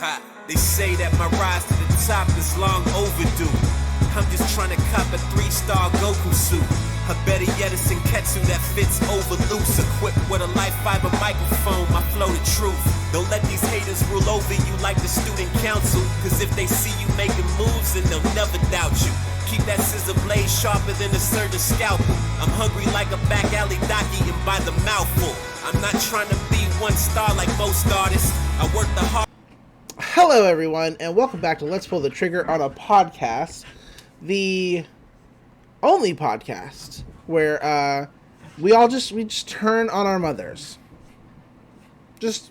Ha, they say that my rise to the top is long overdue. I'm just trying to cop a 3-star Goku suit. Or better yet, a Senketsu that fits over loose. Equipped with a light fiber microphone, my flow the truth. Don't let these haters rule over you like the student council. Cause if they see you making moves, then they'll never doubt you. Keep that scissor blade sharper than a surgeon's scalpel. I'm hungry like a back alley docky and by the mouthful. I'm not trying to be one star like most artists. I work the hard. Hello everyone, and welcome back to Let's Pull the Trigger on a podcast. The only podcast where we just turn on our mothers. Just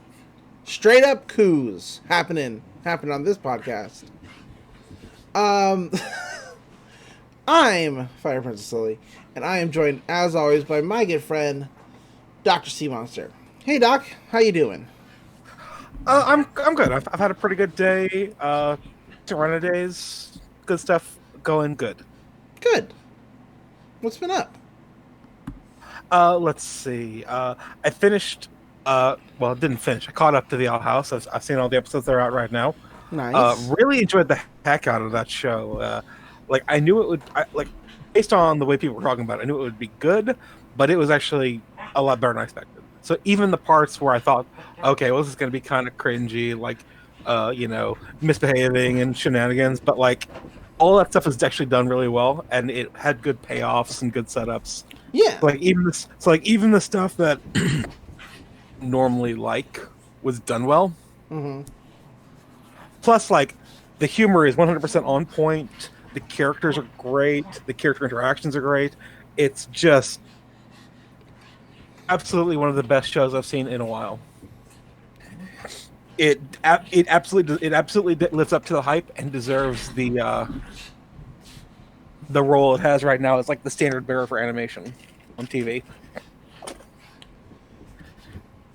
straight up coups happening on this podcast. I'm Fire Princess Lily, and I am joined as always by my good friend Dr. Sea Monster. Hey Doc, how you doing? I'm good. I've had a pretty good day. Run days, good stuff going good. Good. What's been up? Let's see. I finished. Didn't finish. I caught up to the Owl House. I've seen all the episodes that are out right now. Nice. Really enjoyed the heck out of that show. I knew it would. Based on the way people were talking about it, I knew it would be good, but it was actually a lot better than I expected. So even the parts where I thought, okay, well, this is going to be kind of cringy, misbehaving and shenanigans, but all that stuff is actually done really well, and it had good payoffs and good setups. Yeah. Even the stuff that normally was done well. Mm-hmm. Plus, the humor is 100% on point. The characters are great. The character interactions are great. It's just absolutely one of the best shows I've seen in a while. It absolutely lives up to the hype and deserves the role it has right now. It's like the standard bearer for animation on TV.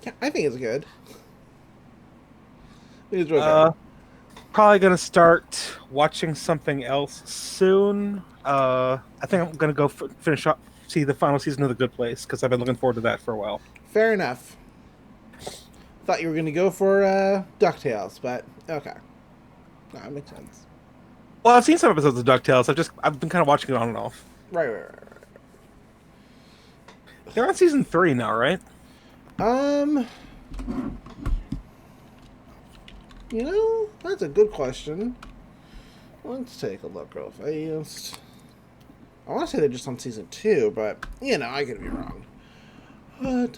Yeah, I think it's good. It's really good. Probably gonna start watching something else soon. I think I'm gonna go finish up, see the final season of The Good Place, because I've been looking forward to that for a while. Fair enough. Thought you were gonna go for DuckTales, but okay. No, that makes sense. Well, I've seen some episodes of DuckTales. I've been kind of watching it on and off. Right. They're on season 3 now, right? That's a good question. Let's take a look real fast. I want to say they're just on season 2, but, I could be wrong. No,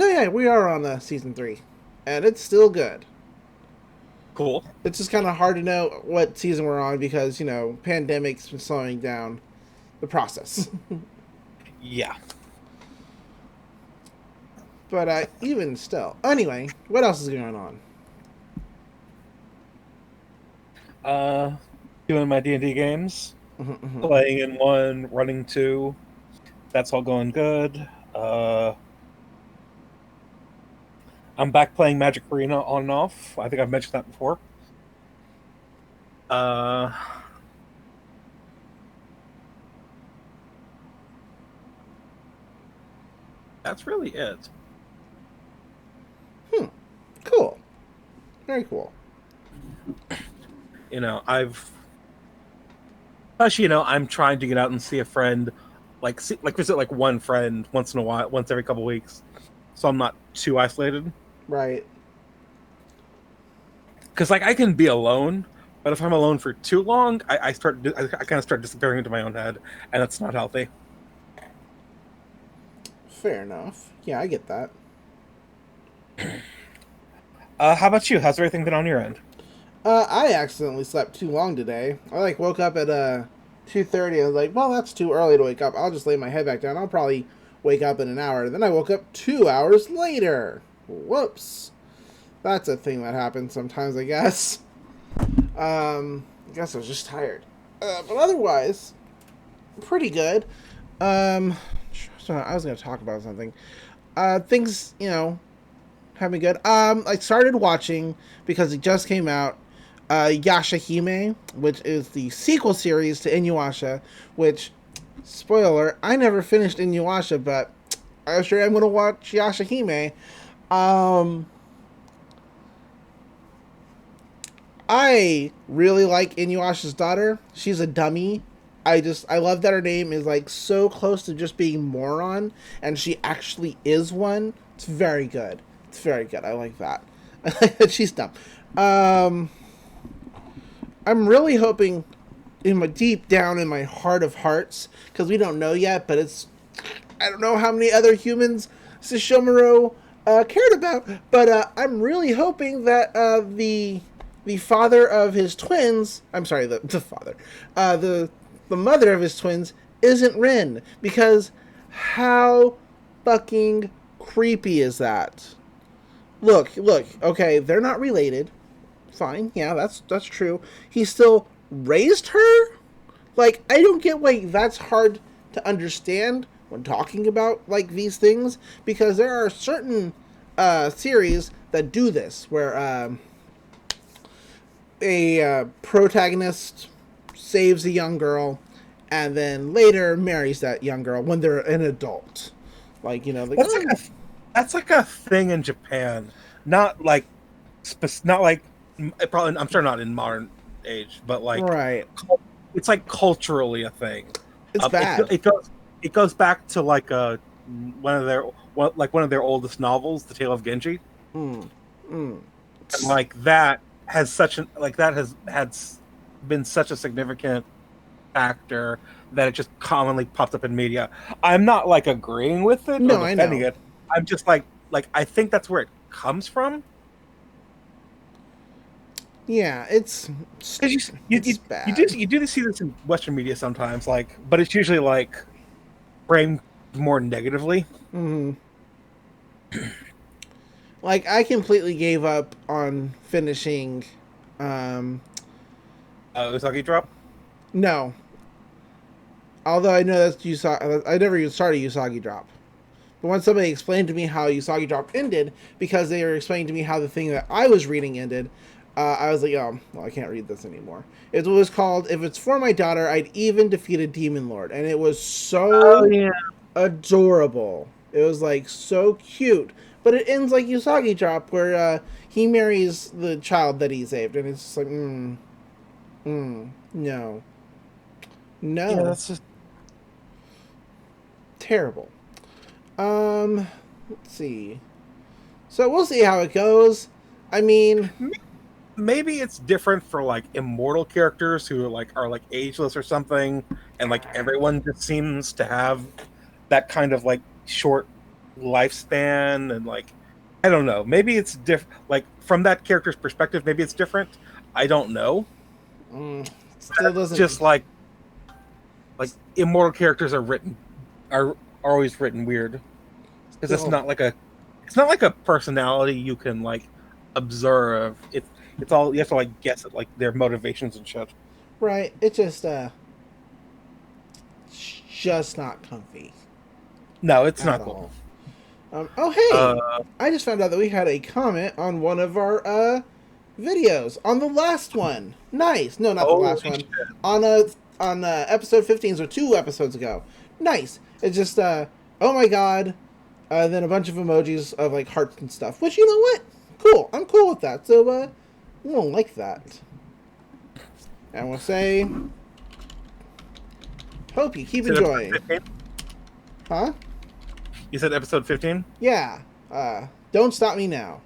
yeah, we are on season 3, and it's still good. Cool. It's just kind of hard to know what season we're on because, pandemic's been slowing down the process. Yeah. But even still. Anyway, what else is going on? Doing my D&D games. Mm-hmm. Playing in 1, running 2. That's all going good. I'm back playing Magic Arena on and off. I think I've mentioned that before. That's really it. Cool. Very cool. I'm trying to get out and see a friend, visit one friend once in a while, once every couple weeks, so I'm not too isolated. Right. Because I can be alone, but if I'm alone for too long, I kind of start disappearing into my own head, and that's not healthy. Fair enough. Yeah, I get that. How about you? How's everything been on your end? I accidentally slept too long today. I woke up at 2:30. I was like, well, that's too early to wake up. I'll just lay my head back down. I'll probably wake up in an hour. Then I woke up 2 hours later. Whoops. That's a thing that happens sometimes, I guess. I guess I was just tired. But otherwise, pretty good. So I was going to talk about something. Things, have been good. I started watching, because it just came out, Yashahime, which is the sequel series to Inuyasha, which, spoiler, I never finished Inuyasha, but I sure am going to watch Yashahime. It's, I don't know, I was going to talk about something. Things, have been good. I started watching, because it just came out, Yashahime, which is the sequel series to Inuyasha, which, spoiler, I never finished Inuyasha, but I sure am going to watch Yashahime. Things, I really like Inuyasha's daughter. She's a dummy. I love that her name is like so close to just being moron, and she actually is one. It's very good. It's very good. I like that. She's dumb. I'm really hoping, in my deep down in my heart of hearts, because we don't know yet, but I don't know how many other humans Sesshomaru cared about, but I'm really hoping that the father of his twins, I'm sorry, the father, the mother of his twins isn't Rin, because how fucking creepy is that? Look, okay, they're not related. Fine, yeah, that's true. He still raised her? Like, I don't get why that's hard to understand when talking about, like, these things, because there are certain series that do this, where a protagonist saves a young girl and then later marries that young girl when they're an adult. Like, like, that's like a thing in Japan. Not like probably, I'm sure not in modern age, but like, right. It's like culturally a thing. It's bad. It goes back to like one of their oldest novels, The Tale of Genji. And like that has been such a significant factor that it just commonly pops up in media. I'm not like agreeing with it or defending it. I'm just like I think that's where it comes from. Yeah, it's bad. You do see this in Western media sometimes, like, but it's usually like framed more negatively. Like, I completely gave up on finishing Usagi Drop? No. Although I know that's I never even started Usagi Drop. But when somebody explained to me how Usagi Drop ended, because they were explaining to me how the thing that I was reading ended, I was like, oh, well, I can't read this anymore. It was called, If It's For My Daughter, I'd Even Defeat a Demon Lord. And it was so adorable. It was, like, so cute. But it ends like Usagi Drop, where he marries the child that he saved. And it's just like, no. No. Yeah, that's just terrible. Let's see. So we'll see how it goes. I mean, maybe it's different for like immortal characters who are like ageless or something, and like everyone just seems to have that kind of like short lifespan, and like I don't know. Maybe it's different. Like from that character's perspective, maybe it's different. I don't know. Still doesn't just like immortal characters are always written weird because it's not like a personality you can like observe. It's all you have to like guess at like their motivations and shit. Right. It's just not comfy. No, it's not cool. Oh hey! I just found out that we had a comment on one of our videos on the last one. Nice. No, not the last one. Shit. On episode 15, so 2 episodes ago. Nice. It's just oh my god. Then a bunch of emojis of like hearts and stuff. Which, you know what? Cool. I'm cool with that. So we don't like that. And we'll say, hope you keep enjoying. Huh? You said episode 15? Yeah. Don't stop me now.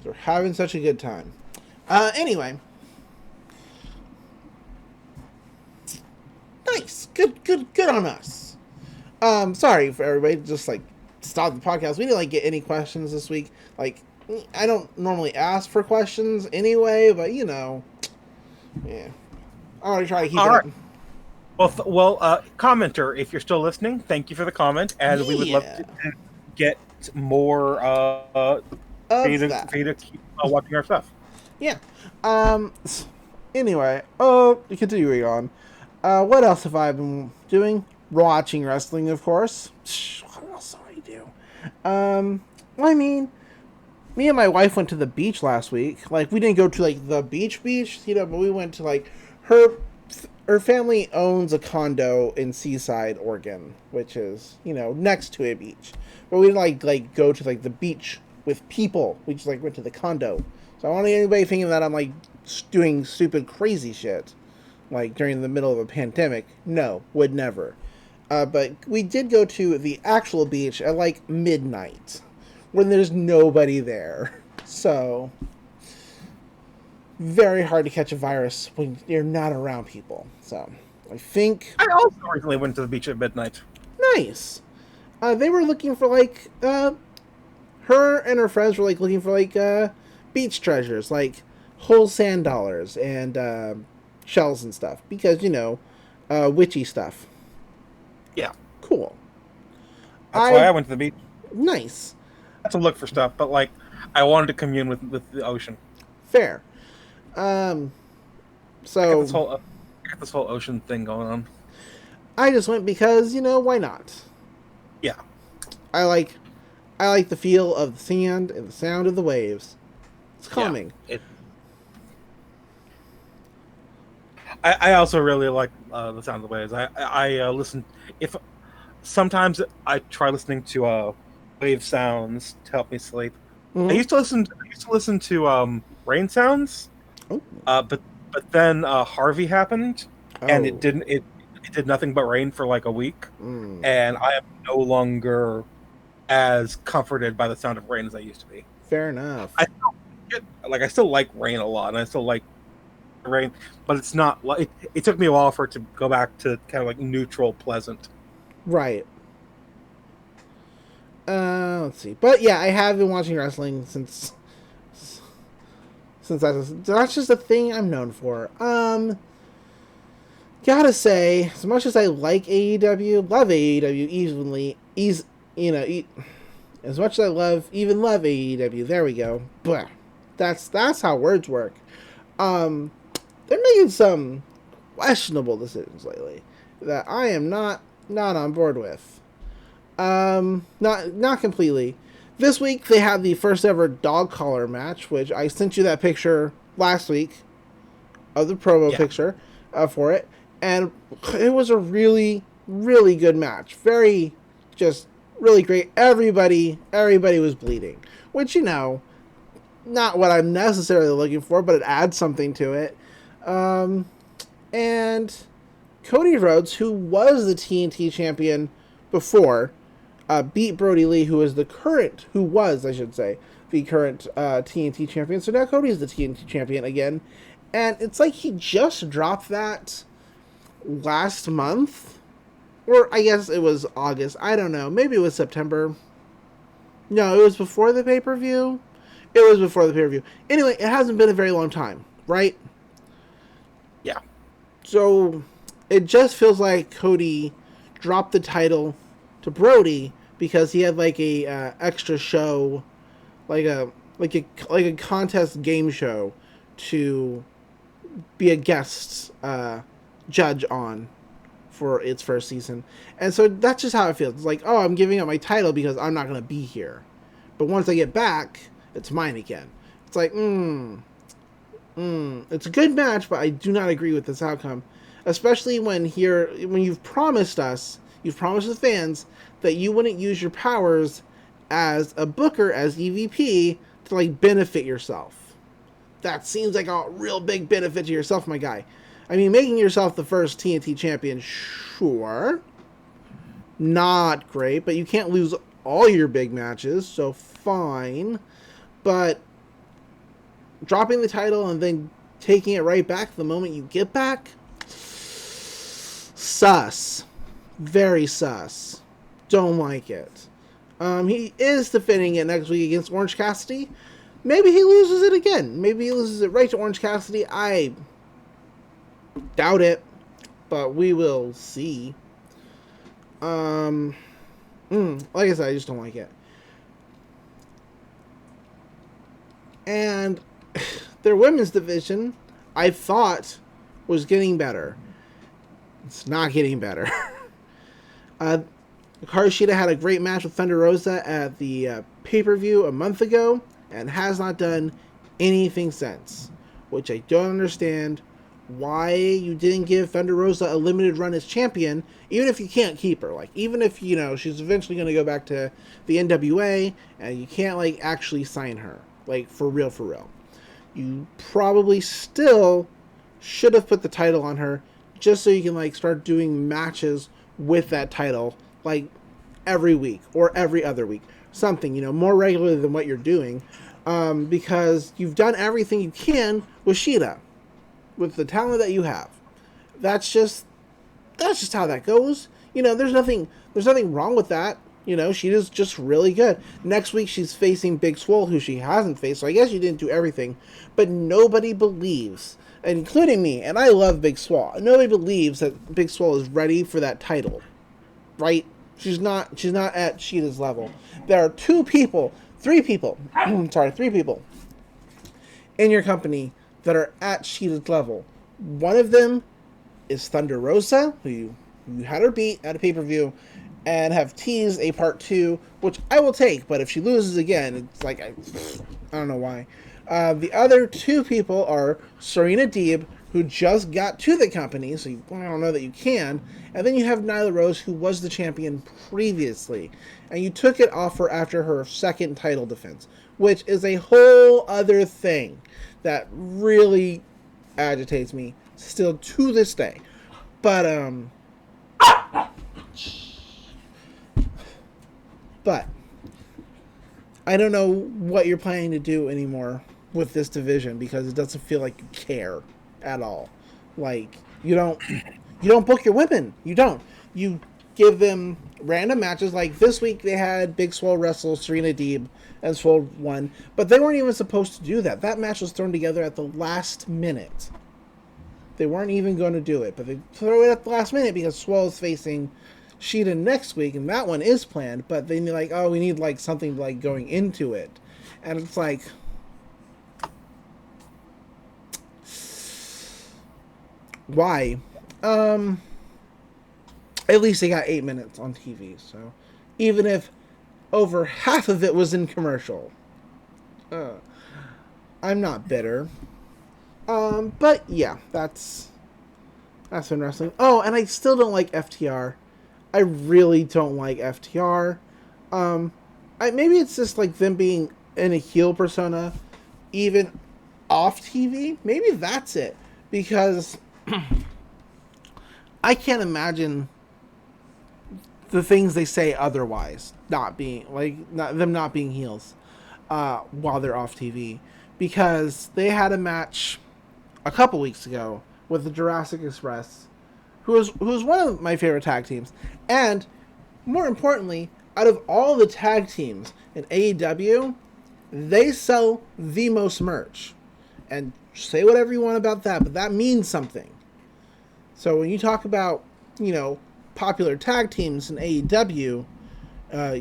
We're having such a good time. Anyway. Nice. Good on us. Sorry for everybody. Just like stop the podcast. We didn't like get any questions this week. Like, I don't normally ask for questions anyway, but you know, yeah. I'm gonna try to keep it up. Well, commenter, if you're still listening, thank you for the comment, and we would love to get more for you to keep watching our stuff. Yeah. Anyway, continuing on. What else have I been doing? Watching wrestling, of course. What else do I do? Well, I mean, me and my wife went to the beach last week. Like, we didn't go to like the beach, but we went to like her family owns a condo in Seaside, Oregon, which is, next to a beach. But we like go to like the beach with people. We just like went to the condo. So I don't want anybody thinking that I'm like doing stupid crazy shit like during the middle of a pandemic. No, would never. But we did go to the actual beach at like midnight when there's nobody there. So very hard to catch a virus when you're not around people. So I think I also recently went to the beach at midnight. nice. They were looking for like her and her friends were like looking for like beach treasures, like whole sand dollars and shells and stuff, because witchy stuff. Yeah, Cool. that's why I went to the beach. Nice. To look for stuff, but like I wanted to commune with the ocean. Fair. So I got this whole ocean thing going on. I just went because why not? Yeah, I like the feel of the sand and the sound of the waves. It's calming. Yeah, I also really like the sound of the waves. I listen if sometimes I try listening to wave sounds to help me sleep. Mm-hmm. I used to listen to rain sounds, Oh. but then Harvey happened, and Oh. it did nothing but rain for like a week, Mm. and I am no longer as comforted by the sound of rain as I used to be. Fair enough. I still like rain a lot, and I still like rain, but it's not like it took me a while for it to go back to kind of like neutral, pleasant. Right. Let's see. But yeah, I have been watching wrestling since that's just a thing I'm known for. Gotta say, as much as I like AEW, love AEW as much as I love AEW, there we go. But that's how words work. They're making some questionable decisions lately that I am not on board with. Not completely. This week they had the first ever dog collar match, which I sent you that picture last week of the promo picture for it, and it was a really, really good match. Very, just really great. Everybody was bleeding, which not what I'm necessarily looking for, but it adds something to it. And Cody Rhodes, who was the TNT champion before, beat Brody Lee, who was the current TNT champion. So now Cody's the TNT champion again. And it's like he just dropped that last month. Or I guess it was August. I don't know. Maybe it was September. No, it was before the pay-per-view. It was before the pay-per-view. Anyway, it hasn't been a very long time, right? Yeah. So it just feels like Cody dropped the title to Brody because he had like a extra show, like a contest game show to be a guest judge on for its first season. And so that's just how it feels. It's like, oh, I'm giving up my title because I'm not going to be here. But once I get back, it's mine again. It's like, it's a good match, but I do not agree with this outcome. Especially when you've promised the fans that you wouldn't use your powers as a booker, as EVP, to like benefit yourself. That seems like a real big benefit to yourself, my guy. I mean, making yourself the first TNT champion, sure. Not great, but you can't lose all your big matches, so fine. But dropping the title and then taking it right back the moment you get back? Sus. Very sus. Don't like it. He is defending it next week against Orange Cassidy. Maybe he loses it again. Maybe he loses it right to Orange Cassidy. I doubt it, but we will see. Like I said, I just don't like it. And their women's division, I thought, was getting better. It's not getting better. Hikaru Shida had a great match with Thunder Rosa at the pay-per-view a month ago and has not done anything since, which I don't understand why you didn't give Thunder Rosa a limited run as champion, even if you can't keep her. Like, even if, she's eventually going to go back to the NWA and you can't, like, actually sign her. Like, for real, for real. You probably still should have put the title on her just so you can, like, start doing matches with that title, like, every week or every other week. Something, more regularly than what you're doing. Because you've done everything you can with Shida. With the talent that you have. That's just how that goes. There's nothing wrong with that. She's just really good. Next week she's facing Big Swole, who she hasn't faced, so I guess you didn't do everything. But nobody believes, including me, and I love Big Swole, nobody believes that Big Swole is ready for that title. Right? She's not at Shida's level. There are three people in your company that are at Shida's level. One of them is Thunder Rosa, who you had her beat at a pay-per-view, and have teased a part 2, which I will take, but if she loses again, it's like, I don't know why. The other 2 people are Serena Deeb, who just got to the company, so I don't know that you can, and then you have Nyla Rose, who was the champion previously, and you took it off her after her second title defense, which is a whole other thing that really agitates me still to this day. But I don't know what you're planning to do anymore with this division, because it doesn't feel like you care at all. Like, you don't book your women. You don't. You give them random matches. Like this week they had Big Swole wrestle Serena Deeb, and Swole won, but they weren't even supposed to do that. That match was thrown together at the last minute. They weren't even going to do it, but they throw it at the last minute because Swole is facing Shida next week, and that one is planned, but then you're like, oh, we need like something like going into it. And it's like, why? At least they got 8 minutes on TV, so even if over half of it was in commercial, I'm not bitter. But yeah, that's been wrestling. Oh, and I still don't like FTR. I really don't like FTR. Maybe it's just like them being in a heel persona, even off TV. Maybe that's it, because I can't imagine the things they say otherwise not being them not being heels while they're off TV, because they had a match a couple weeks ago with the Jurassic Express, who's one of my favorite tag teams, and more importantly, out of all the tag teams in AEW, they sell the most merch. And say whatever you want about that, but that means something. So when you talk about, popular tag teams in AEW,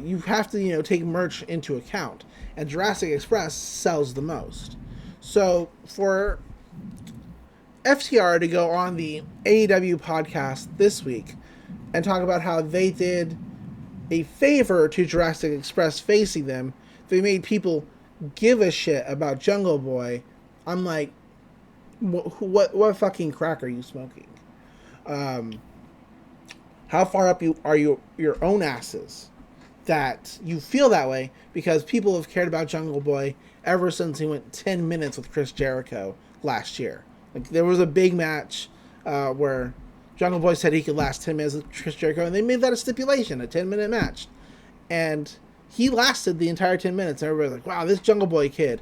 you have to, take merch into account. And Jurassic Express sells the most. So for FTR to go on the AEW podcast this week and talk about how they did a favor to Jurassic Express facing them, they made people give a shit about Jungle Boy, I'm like, what fucking crack are you smoking? How far up are you your own asses that you feel that way? Because people have cared about Jungle Boy ever since he went 10 minutes with Chris Jericho last year. Like, there was a big match where Jungle Boy said he could last 10 minutes with Chris Jericho, and they made that a stipulation, a 10-minute match. And he lasted the entire 10 minutes, and everybody's like, wow, this Jungle Boy kid,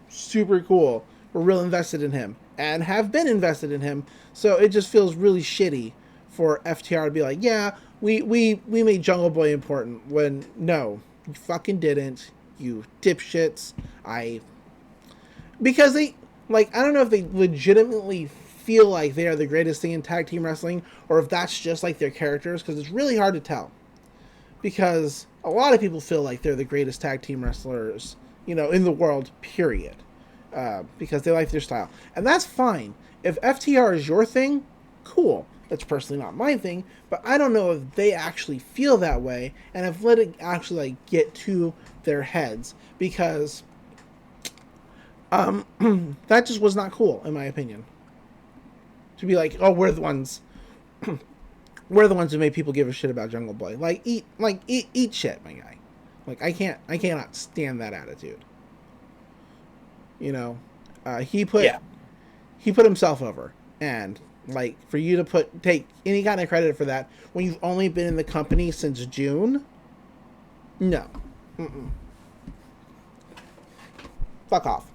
super cool. We're real invested in him, and have been invested in him. So it just feels really shitty for FTR to be like, yeah, we made Jungle Boy important, when no, you fucking didn't, you dipshits. Because they, like, I don't know if they legitimately feel like they are the greatest thing in tag team wrestling, or if that's just like their characters, because it's really hard to tell. Because a lot of people feel like they're the greatest tag team wrestlers, in the world, period. Because they like their style. And that's fine. If FTR is your thing, cool. That's personally not my thing, but I don't know if they actually feel that way, and have let it actually, get to their heads, because that just was not cool, in my opinion. to be like, oh, we're the ones who made people give a shit about Jungle Boy. Like eat shit, my guy. Like I cannot stand that attitude. You know, he put himself over, and like for you to take any kind of credit for that when you've only been in the company since June, no, fuck off.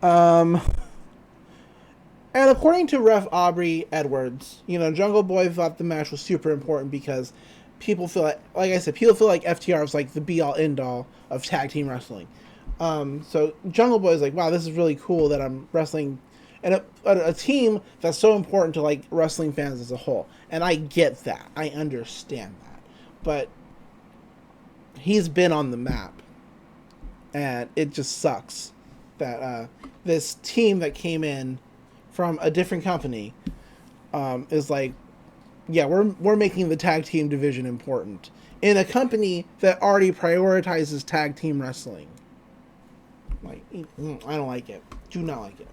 And according to Ref Aubrey Edwards, you know, Jungle Boy thought the match was super important because people feel like I said, people feel like FTR is like the be-all, end-all of tag team wrestling. So Jungle Boy is like, wow, this is really cool that I'm wrestling and a team that's so important to like wrestling fans as a whole. And I get that. I understand that. But he's been on the map. And it just sucks that this team that came in from a different company is like, yeah, we're making the tag team division important in a company that already prioritizes tag team wrestling. Like, I don't like it. Do not like it.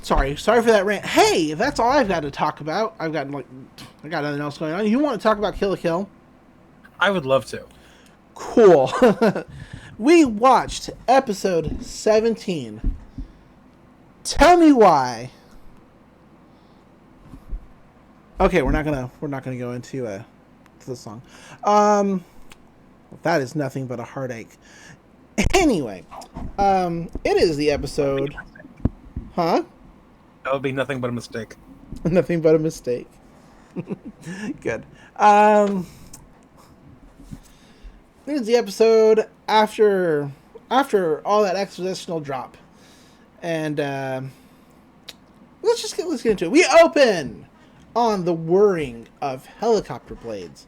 Sorry for that rant. Hey, that's all I've got to talk about. I got nothing else going on. You want to talk about Kill la Kill? I would love to. Cool. We watched episode 17. Tell me why. Okay, we're not gonna go into the song. That is nothing but a heartache. Anyway, it is the episode. Huh? That would be nothing but a mistake. Nothing but a mistake. Good. It is the episode after all that expositional drop, and let's get into it. We open on the whirring of helicopter blades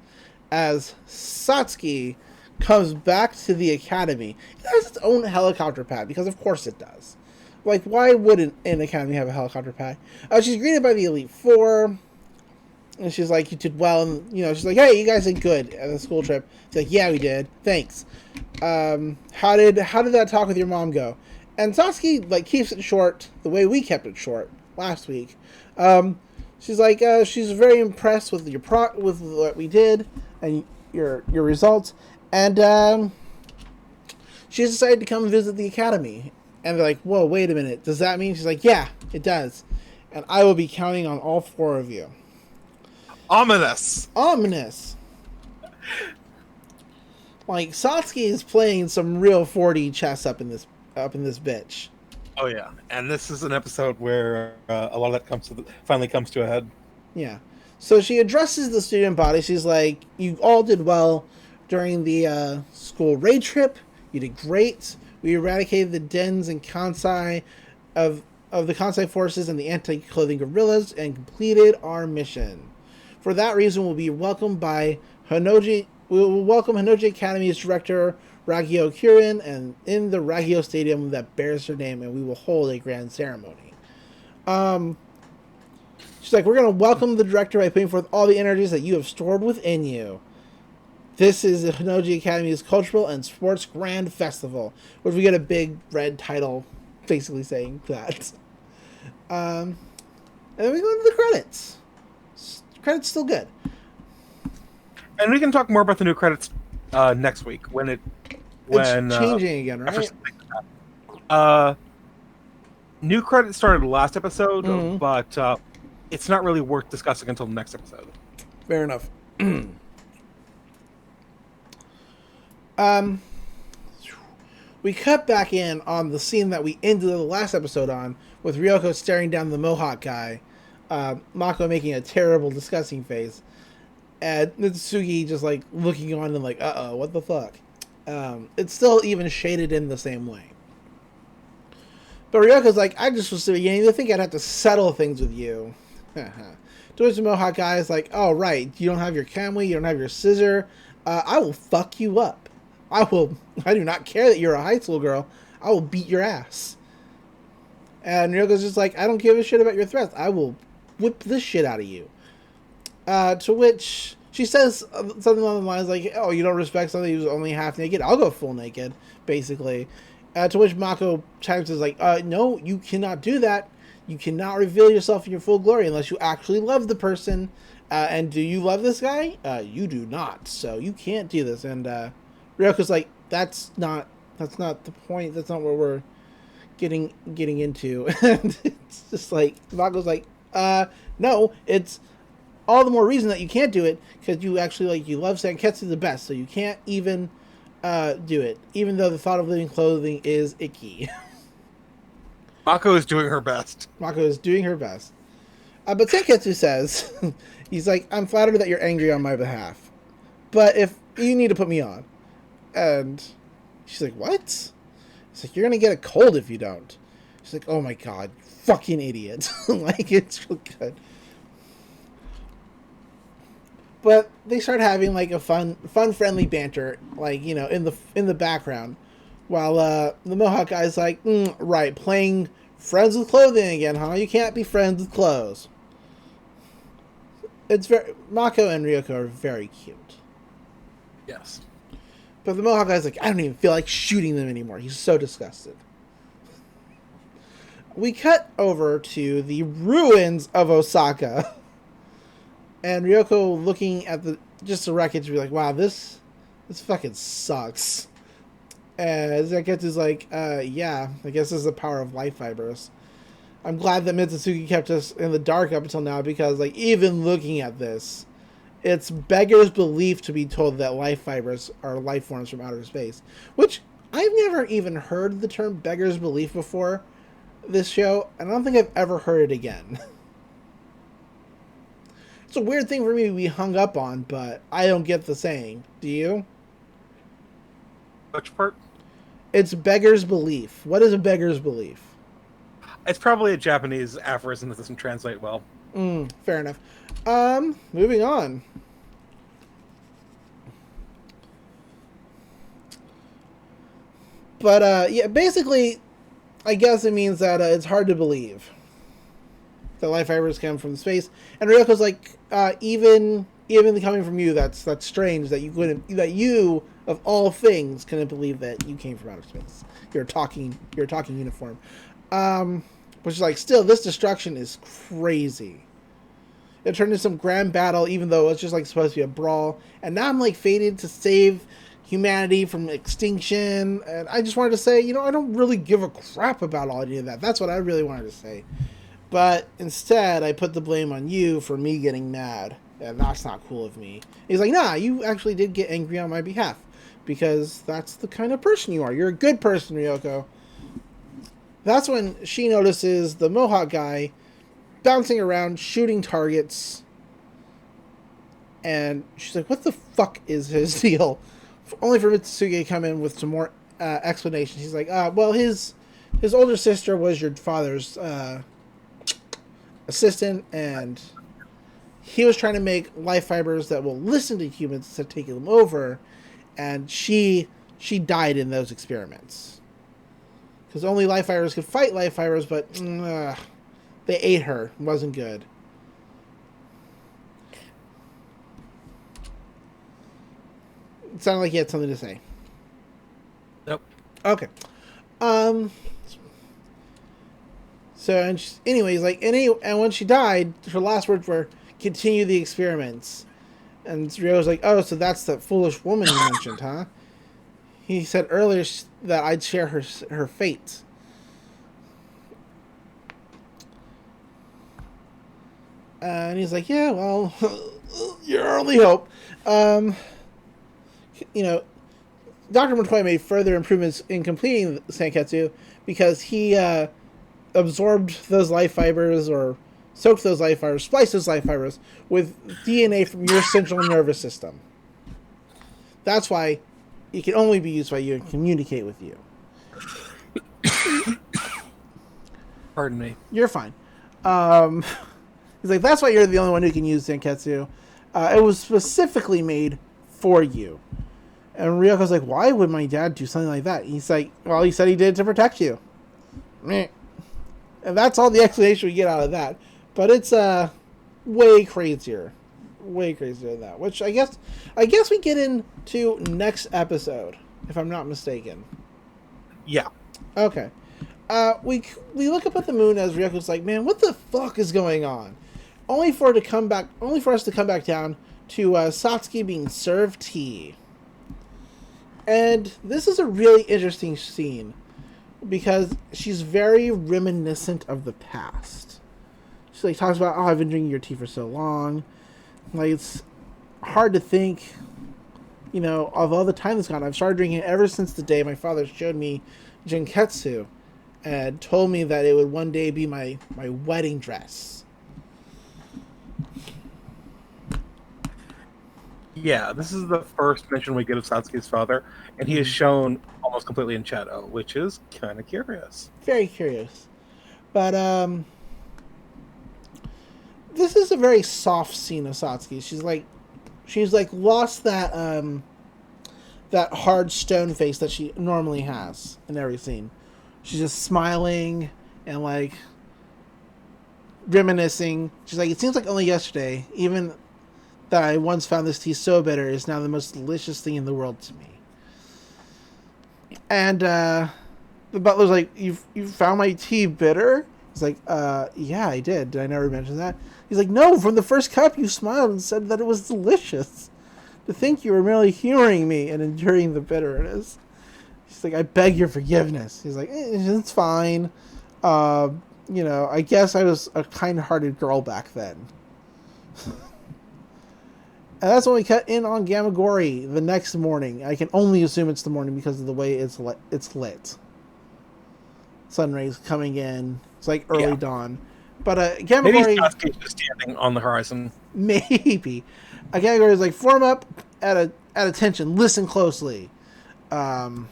as Satsuki comes back to the academy. It has its own helicopter pad because of course it does. Like, why wouldn't an academy have a helicopter pad? She's greeted by the Elite Four. And she's like, you did well. And, you know, she's like, hey, you guys did good at the school trip. She's like, yeah, we did. Thanks. How did that talk with your mom go? And Satsuki, like, keeps it short the way we kept it short last week. She's like, she's very impressed with with what we did and your results. And she's decided to come visit the academy. And they're like, whoa, wait a minute. Does that mean? She's like, yeah, it does. And I will be counting on all four of you. Ominous. Like, Satsuki is playing some real 4D chess up in this bitch. Oh yeah, and this is an episode where a lot of that finally comes to a head. Yeah. So she addresses the student body. She's like, you all did well during the school raid trip. You did great. We eradicated the dens and Kansai of the Kansai forces and the anti-clothing guerrillas and completed our mission. For that reason, we'll be welcomed by Honnouji. We will welcome Honnouji Academy's director, Ragyo Kiryuin, and in the Ragyo Stadium that bears her name, and we will hold a grand ceremony. She's like, we're going to welcome the director by putting forth all the energies that you have stored within you. This is the Honnouji Academy's Cultural and Sports Grand Festival, which we get a big red title basically saying that. And then we go into the credits. Credits still good. And we can talk more about the new credits next week when it's changing again, right? New credits started last episode, but it's not really worth discussing until the next episode. Fair enough. We cut back in on the scene that we ended the last episode on, with Ryoko staring down the Mohawk guy, Mako making a terrible, disgusting face, and Nitsugi just like looking on and like, uh-oh, what the fuck? It's still even shaded in the same way. But Ryoko's like, I just was beginning to think I'd have to settle things with you. To which the Mohawk guy is like, oh, right, you don't have your kamui, you don't have your scissor, I will fuck you up. I do not care that you're a high school girl. I will beat your ass. And Ryoko's just like, I don't give a shit about your threats. I will whip this shit out of you. To which she says something along the lines like, oh, you don't respect somebody who's only half naked? I'll go full naked, basically. To which Mako chimes is like, no, you cannot do that. You cannot reveal yourself in your full glory unless you actually love the person. And do you love this guy? You do not. So you can't do this. And Ryoko's like, that's not the point. That's not what we're getting into. And it's just like, Mako's like, no, it's all the more reason that you can't do it, because you actually, like, you love Sanketsu the best, so you can't even do it, even though the thought of living clothing is icky. Mako is doing her best. Mako is doing her best. But Sanketsu says, he's like, I'm flattered that you're angry on my behalf, but if you need to put me on. And she's like, what? He's like, you're going to get a cold if you don't. She's like, oh my god, fucking idiot. Like, it's real good. But they start having, like, a fun, friendly banter, like, you know, in the background, while the Mohawk guy's like, right, playing friends with clothing again, huh? You can't be friends with clothes. It's very Mako and Ryoko are very cute. Yes. But the Mohawk guy's like, I don't even feel like shooting them anymore. He's so disgusted. We cut over to the ruins of Osaka. And Ryoko looking at the wreckage, be like, wow, this fucking sucks. And Zanketsu's like, yeah, I guess this is the power of life fibers. I'm glad that Mitsusuki kept us in the dark up until now, because, like, even looking at this, it's beggar's belief to be told that life fibers are life forms from outer space. Which, I've never even heard the term beggar's belief before this show, and I don't think I've ever heard it again. It's a weird thing for me to be hung up on, but I don't get the saying. Do you? Which part? It's beggar's belief. What is a beggar's belief? It's probably a Japanese aphorism that doesn't translate well. Fair enough. Moving on. But, yeah, basically, I guess it means that it's hard to believe that life fibers come from space. And Ryoko's like, even coming from you, that's strange that you of all things couldn't believe that you came from outer space. You're talking uniform. Which is like, still, this destruction is crazy. It turned into some grand battle, even though it's just like supposed to be a brawl. And now I'm like fated to save humanity from extinction. And I just wanted to say, I don't really give a crap about all any of that. That's what I really wanted to say. But instead, I put the blame on you for me getting mad. And that's not cool of me. He's like, nah, you actually did get angry on my behalf. Because that's the kind of person you are. You're a good person, Ryoko. That's when she notices the Mohawk guy bouncing around, shooting targets. And she's like, what the fuck is his deal? Only for Mitsusuke to come in with some more explanation. He's like, well, his older sister was your father's assistant, and he was trying to make life fibers that will listen to humans instead of taking them over, and she died in those experiments. Because only life fibers could fight life fibers, but they ate her. It wasn't good. It sounded like he had something to say. Nope. Okay. So, anyways, and when she died, her last words were, continue the experiments. And Ryo's like, oh, so that's that foolish woman you mentioned, huh? He said earlier that I'd share her fate. And he's like, yeah, well, your only hope. Dr. Motoi made further improvements in completing Sanketsu because he absorbed those life fibers, or soaked those life fibers, spliced those life fibers with DNA from your central nervous system. That's why it can only be used by you and communicate with you. Pardon me. You're fine. He's like, that's why you're the only one who can use Zenketsu. It was specifically made for you. And Ryoko's like, why would my dad do something like that? He's like, well, he said he did it to protect you. Meh. And that's all the explanation we get out of that. But it's way crazier. Way crazier than that. Which I guess we get into next episode, if I'm not mistaken. Yeah. Okay. We look up at the moon as Ryoko's like, man, what the fuck is going on? Only for us to come back down to Satsuki being served tea. And this is a really interesting scene because she's very reminiscent of the past. She like talks about, oh, I've been drinking your tea for so long. Like, it's hard to think, you know, of all the time that's gone. I've started drinking it ever since the day my father showed me Jinketsu and told me that it would one day be my wedding dress. Yeah, this is the first mention we get of Satsuki's father, and he is shown almost completely in shadow, which is kind of curious. Very curious. But, this is a very soft scene of Satsuki. She's like lost that hard stone face that she normally has in every scene. She's just smiling and like reminiscing. She's like, it seems like only yesterday, even that I once found this tea so bitter is now the most delicious thing in the world to me. And the butler's like, you found my tea bitter? He's like, yeah, I did. Did I never mention that? He's like, no, from the first cup you smiled and said that it was delicious. To think you were merely humoring me and enduring the bitterness. He's like, I beg your forgiveness. He's like, it's fine. You know, I guess I was a kind-hearted girl back then. And that's when we cut in on Gamagori the next morning. I can only assume it's the morning because of the way it's lit. Sun rays coming in. It's like early dawn. But Gamagori... Maybe Sasuke's just standing on the horizon. Maybe. Gamagori is like, form up at attention. Listen closely. Tomorrow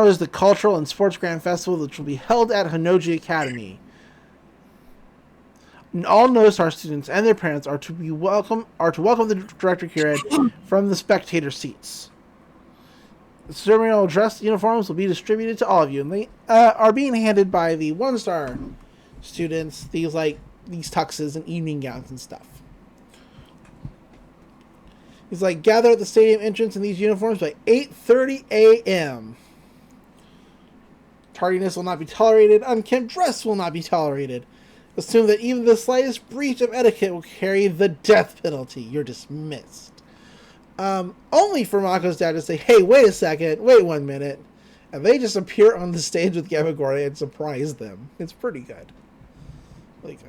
is the Cultural and Sports Grand Festival, which will be held at Hanoji Academy. All No-Star students and their parents are to welcome the Director Kiryuin from the spectator seats. The ceremonial dress uniforms will be distributed to all of you, and they are being handed by the 1-star students. These tuxes and evening gowns and stuff. He's like, gather at the stadium entrance in these uniforms by 8:30 a.m. Tardiness will not be tolerated. Unkempt dress will not be tolerated. Assume that even the slightest breach of etiquette will carry the death penalty. You're dismissed. Only for Mako's dad to say, hey, wait a second, wait 1 minute. And they just appear on the stage with Gamagori and surprise them. It's pretty good. Like,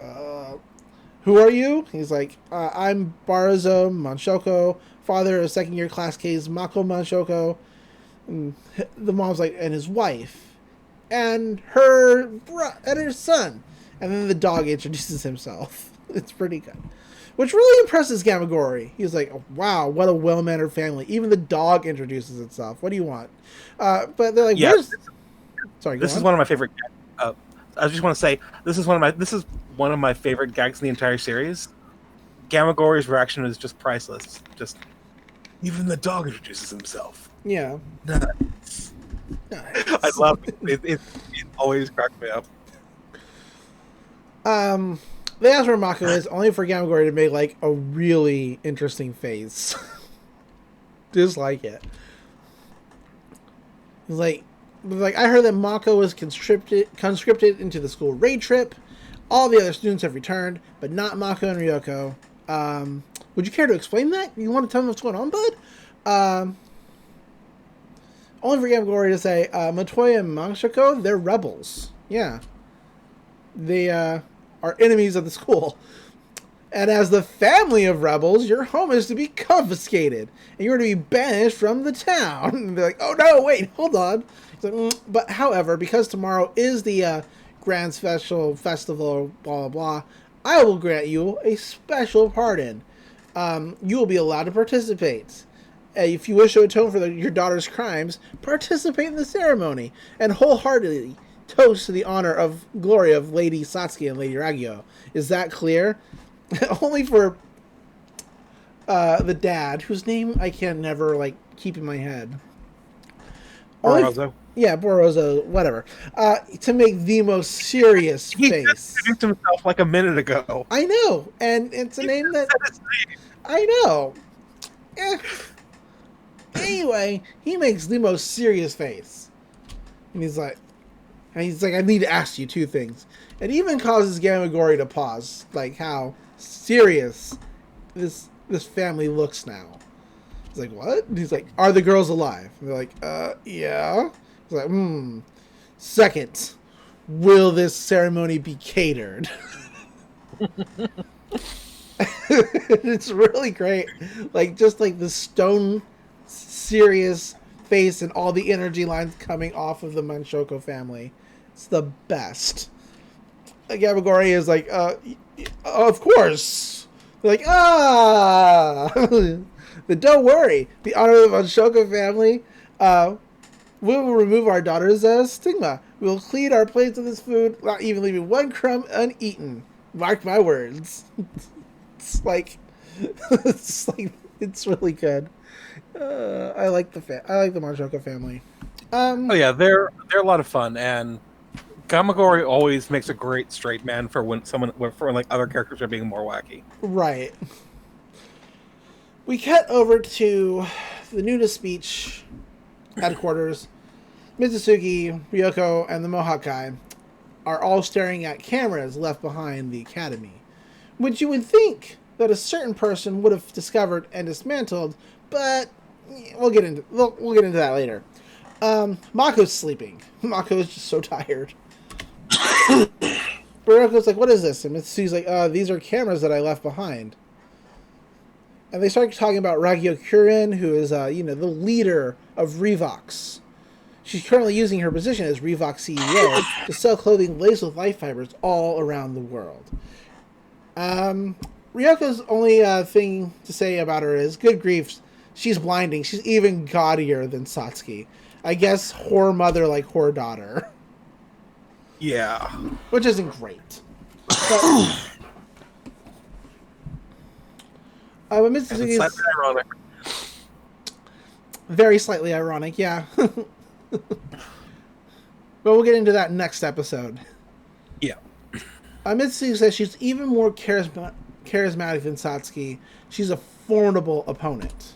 who are you? He's like, I'm Barazo Manshoko, father of second year class K's Mako Manshoko. And the mom's like, and his wife. And her son. And then the dog introduces himself. It's pretty good. Which really impresses Gamagori. He's like, oh, wow, what a well-mannered family. Even the dog introduces itself. What do you want? But they're like, yeah, where's... Sorry, this is one of my favorite... I just want to say, this is one of my favorite gags in the entire series. Gamagori's reaction is just priceless. Just, even the dog introduces himself. Yeah. Nice. I love it. It always cracks me up. They ask where Mako is, only for Gamagori to make, like, a really interesting face. Just like it. He's like, I heard that Mako was conscripted into the school raid trip. All the other students have returned, but not Mako and Ryoko. Would you care to explain that? You want to tell me what's going on, bud? Only for Gamagori to say, Matoya and Manshoko, they're rebels. Yeah. They, are enemies of the school. And as the family of rebels, your home is to be confiscated. And you're to be banished from the town. And they're like, oh no, wait, hold on. Like, but however, because tomorrow is the Grand Special Festival, blah, blah, blah, I will grant you a special pardon. You will be allowed to participate. If you wish to atone for your daughter's crimes, participate in the ceremony. And wholeheartedly toast to the honor of glory of Lady Satsuki and Lady Ragyo. Is that clear? Only for the dad, whose name I can never keep in my head. Borozo. Yeah, Borozo, whatever. To make the most serious face. He just introduced himself like a minute ago. I know, and it's a name that... I know. Anyway, he makes the most serious face. And he's like, I need to ask you two things. It even causes Gamagori to pause, like how serious this family looks now. He's like, what? And he's like, are the girls alive? And they're like, yeah. He's like, Second, will this ceremony be catered? It's really great. Like, just like the stone serious face and all the energy lines coming off of the Manchoko family. It's the best. Like, Gamagori is like, of course. They're like, But don't worry. The honor of the Manchoko family, we will remove our daughter's stigma. We will clean our plates of this food, not even leaving one crumb uneaten. Mark my words. It's like, it's really good. I like the Manchoko family. Oh yeah, they're a lot of fun, and Gamagori always makes a great straight man for when like other characters are being more wacky. Right. We cut over to the nudist beach headquarters. Mitsusuki, Ryoko, and the Mohawk guy are all staring at cameras left behind the academy, which you would think that a certain person would have discovered and dismantled, but we'll get into that later. Mako's sleeping. Mako is just so tired. Ryoko's like, what is this? And Mitsusuki's like, these are cameras that I left behind. And they start talking about Ragyo Kiryuin, who is, the leader of Revox. She's currently using her position as Revox CEO to sell clothing laced with life fibers all around the world. Ryoko's only thing to say about her is, good grief, she's blinding. She's even gaudier than Satsuki. I guess whore mother like whore daughter. Yeah. Which isn't great. But Mitsusuki is ironic. very slightly ironic, yeah. But we'll get into that next episode. Yeah. Mitsusuki says she's even more charismatic than Satsuki. She's a formidable opponent.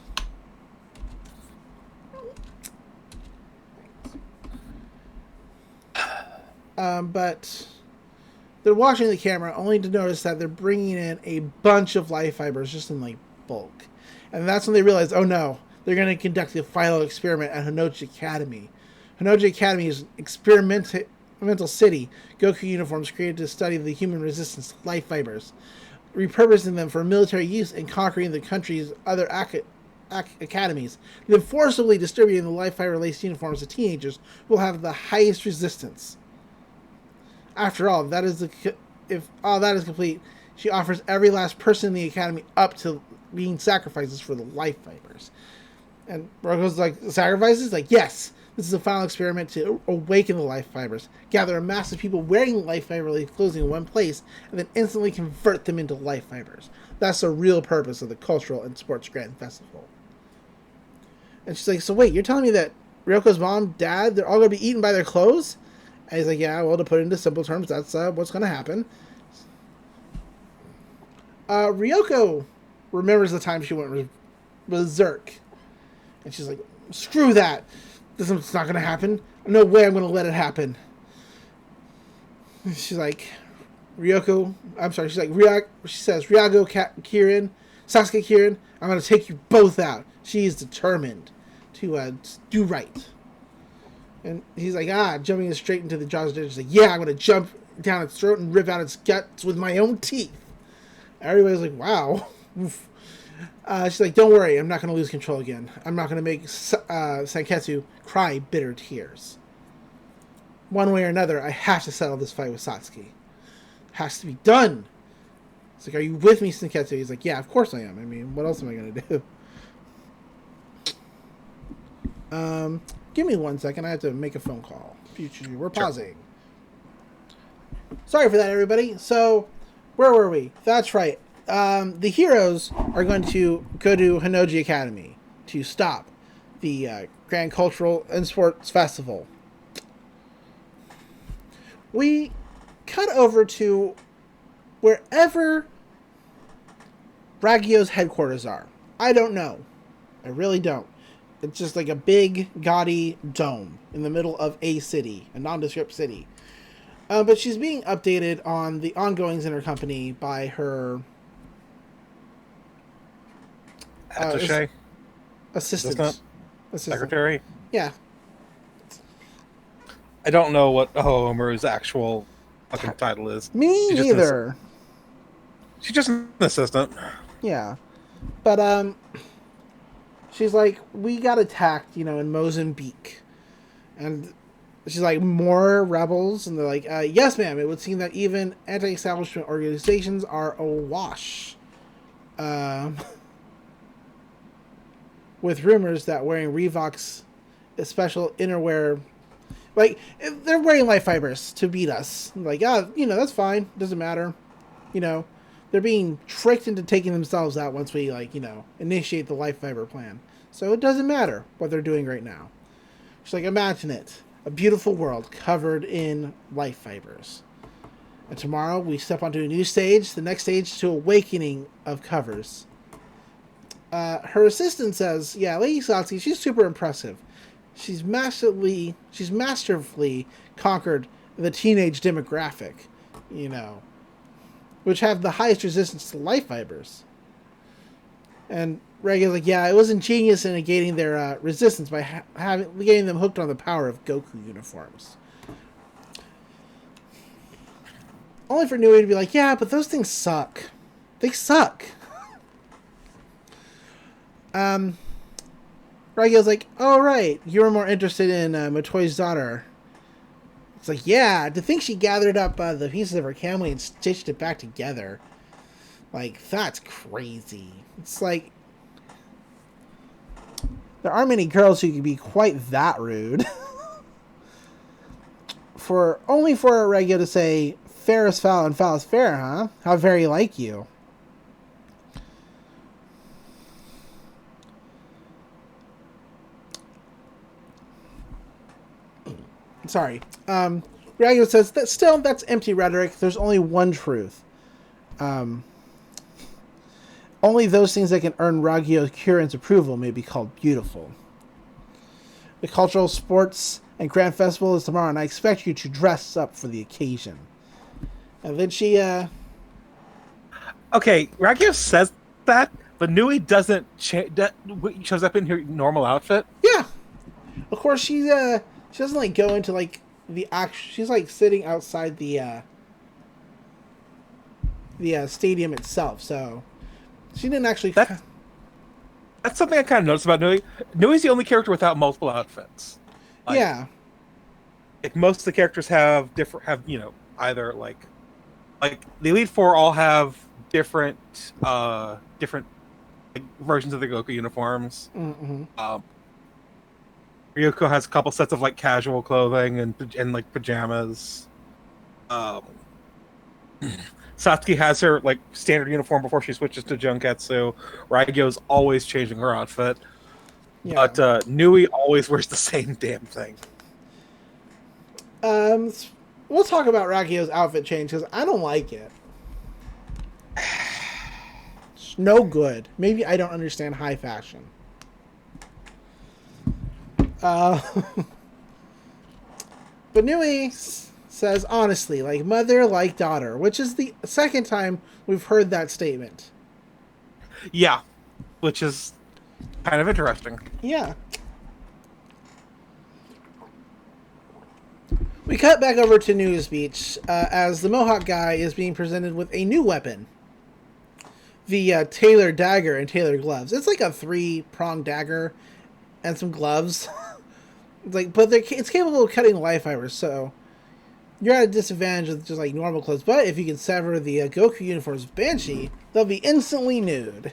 But they're watching the camera only to notice that they're bringing in a bunch of life fibers just in like bulk. And that's when they realize, oh no, they're going to conduct the final experiment at Honnouji Academy. Honnouji Academy is an experimental city. Goku uniforms created to study the human resistance to life fibers, repurposing them for military use and conquering the country's other academies. Then forcibly distributing the life fiber laced uniforms to teenagers who will have the highest resistance. After all, if all that is complete, she offers every last person in the academy up to being sacrifices for the life fibers. And Roko's like, sacrifices? Like, yes, this is the final experiment to awaken the life fibers, gather a mass of people wearing life fiber clothing in one place, and then instantly convert them into life fibers. That's the real purpose of the Cultural and Sports Grand Festival. And she's like, so wait, you're telling me that Ryoko's mom, dad, they're all going to be eaten by their clothes? And he's like, yeah, well, to put it into simple terms, that's what's going to happen. Ryoko remembers the time she went berserk. And she's like, screw that. It's not going to happen. No way I'm going to let it happen. She's like, Ryoko, I'm sorry, she's like, she says, Ragyo Kiryuin, Sasuke Kiryuin, I'm going to take you both out. She is determined to do right. And he's like, jumping it straight into the jaws of death. He's like, yeah, I'm going to jump down its throat and rip out its guts with my own teeth. Everybody's like, wow. She's like, don't worry, I'm not going to lose control again. I'm not going to make Sanketsu cry bitter tears. One way or another, I have to settle this fight with Satsuki. It has to be done. It's like, are you with me, Sanketsu? He's like, yeah, of course I am. I mean, what else am I going to do? Give me 1 second. I have to make a phone call. We're pausing. Sure. Sorry for that, everybody. So, where were we? That's right. The heroes are going to go to Honnouji Academy to stop the Grand Cultural and Sports Festival. We cut over to wherever Ragyo's headquarters are. I don't know. I really don't. It's just like a big, gaudy dome. in the middle of a city, a nondescript city. But she's being updated on the ongoings in her company by her Attaché, assistant. secretary. Yeah. I don't know what Homer's actual fucking title is. Me neither. She's just an assistant. Yeah. But, she's like, we got attacked, in Mozambique. And she's like, more rebels? And they're like, yes, ma'am. It would seem that even anti-establishment organizations are awash. With rumors that wearing Reebok's special innerwear, like, they're wearing life fibers to beat us. Like, that's fine. Doesn't matter. They're being tricked into taking themselves out once we, initiate the life fiber plan. So it doesn't matter what they're doing right now. She's like, imagine it. A beautiful world covered in life fibers. And tomorrow we step onto a new stage, the next stage to awakening of covers. Her assistant says, yeah, Lady Satsuki, she's super impressive. She's masterfully conquered the teenage demographic, which have the highest resistance to life fibers. And Ragyo's like, yeah, it was ingenious in negating their resistance by getting them hooked on the power of Goku uniforms. Only for Nui to be like, yeah, but those things suck. They suck. Ragyo's like, oh, right, you were more interested in Matoi's daughter. It's like, yeah, to think she gathered up the pieces of her family and stitched it back together. Like, that's crazy. It's like, there aren't many girls who could be quite that rude. Only for Ragyo to say, fair is foul and foul is fair, huh? How very like you. Sorry. Ragyo says that still that's empty rhetoric. There's only one truth. Only those things that can earn Ragyo Kiryuin's approval may be called beautiful. The cultural, sports, and grand festival is tomorrow, and I expect you to dress up for the occasion. And then she, Okay, Ragyo says that, but Nui doesn't shows up in her normal outfit. Yeah. Of course, she doesn't, go into, the actual... She's, sitting outside the stadium itself, so... She didn't actually... That's something I kind of noticed about Nui. Nui's the only character without multiple outfits. Yeah. Most of the characters have either, the Elite Four all have different versions of the Goku uniforms. Mm-hmm. Ryuko has a couple sets of casual clothing and pajamas. Satsuki has her standard uniform before she switches to Junketsu. Ragyo's always changing her outfit. Yeah. But Nui always wears the same damn thing. We'll talk about Ragyo's outfit change because I don't like it. It's no good. Maybe I don't understand high fashion. But Nui says, honestly, mother like daughter, which is the second time we've heard that statement. Yeah, which is kind of interesting. Yeah. We cut back over to News Beach as the Mohawk guy is being presented with a new weapon. The Taylor dagger and Taylor gloves. It's like a 3-pronged dagger and some gloves. But it's capable of cutting life fibers, so you're at a disadvantage with just normal clothes. But if you can sever the Goku uniform's Banshee, they'll be instantly nude.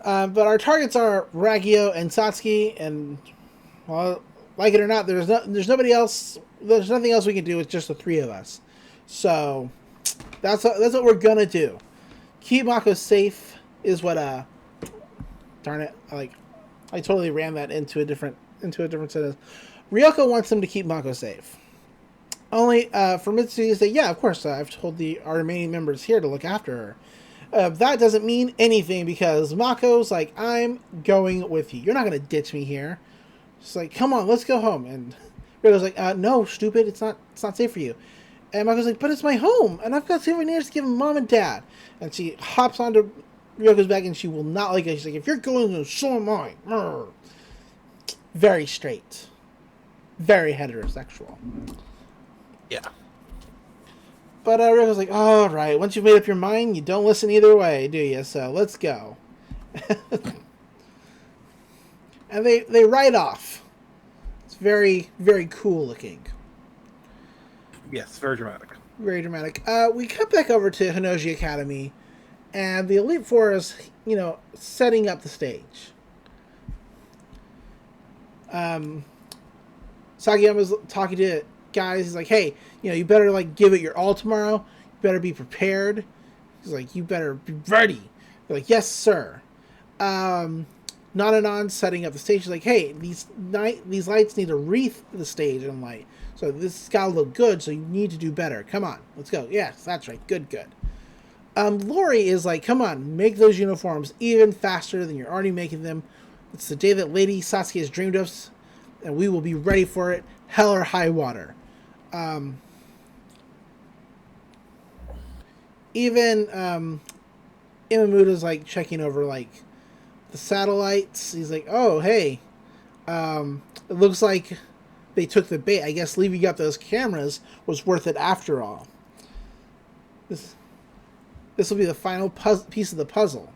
But our targets are Ragyo and Satsuki, and well, like it or not, there's nobody else. There's nothing else we can do with just the three of us. So that's what we're gonna do. Keep Mako safe is what. Darn it! I totally ran that into a different sentence. Ryoko wants them to keep Mako safe. Only for Mitsui to say, yeah, of course. I've told our remaining members here to look after her. That doesn't mean anything because Mako's like, I'm going with you. You're not going to ditch me here. She's like, come on, let's go home. And Ryoko's like, no, stupid. It's not safe for you. And Mako's like, but it's my home. And I've got souvenirs to give mom and dad. And she hops onto Ryoko's back and she will not like it. She's like, if you're going, then so am I. Very straight. Very heterosexual. Yeah. But Ryoko's like, all right, once you've made up your mind, you don't listen either way, do you? So let's go. And they ride off. It's very, very cool looking. Yes, very dramatic. Very dramatic. We cut back over to Hinoji Academy, and the Elite Four is, setting up the stage. Sagayama's talking to guys. He's like, hey, you better, give it your all tomorrow. You better be prepared. He's like, you better be ready. They're like, yes, sir. Nananon setting up the stage. He's like, hey, these lights need to wreath the stage in light. So this has got to look good, so you need to do better. Come on, let's go. Yes, that's right. Good. Lori is like, come on, make those uniforms even faster than you're already making them. It's the day that Lady Sasuke has dreamed of, and we will be ready for it, hell or high water. Even Imamuta's like checking over the satellites. He's like, oh, hey, it looks like they took the bait. I guess leaving up those cameras was worth it after all. This will be the final piece of the puzzle.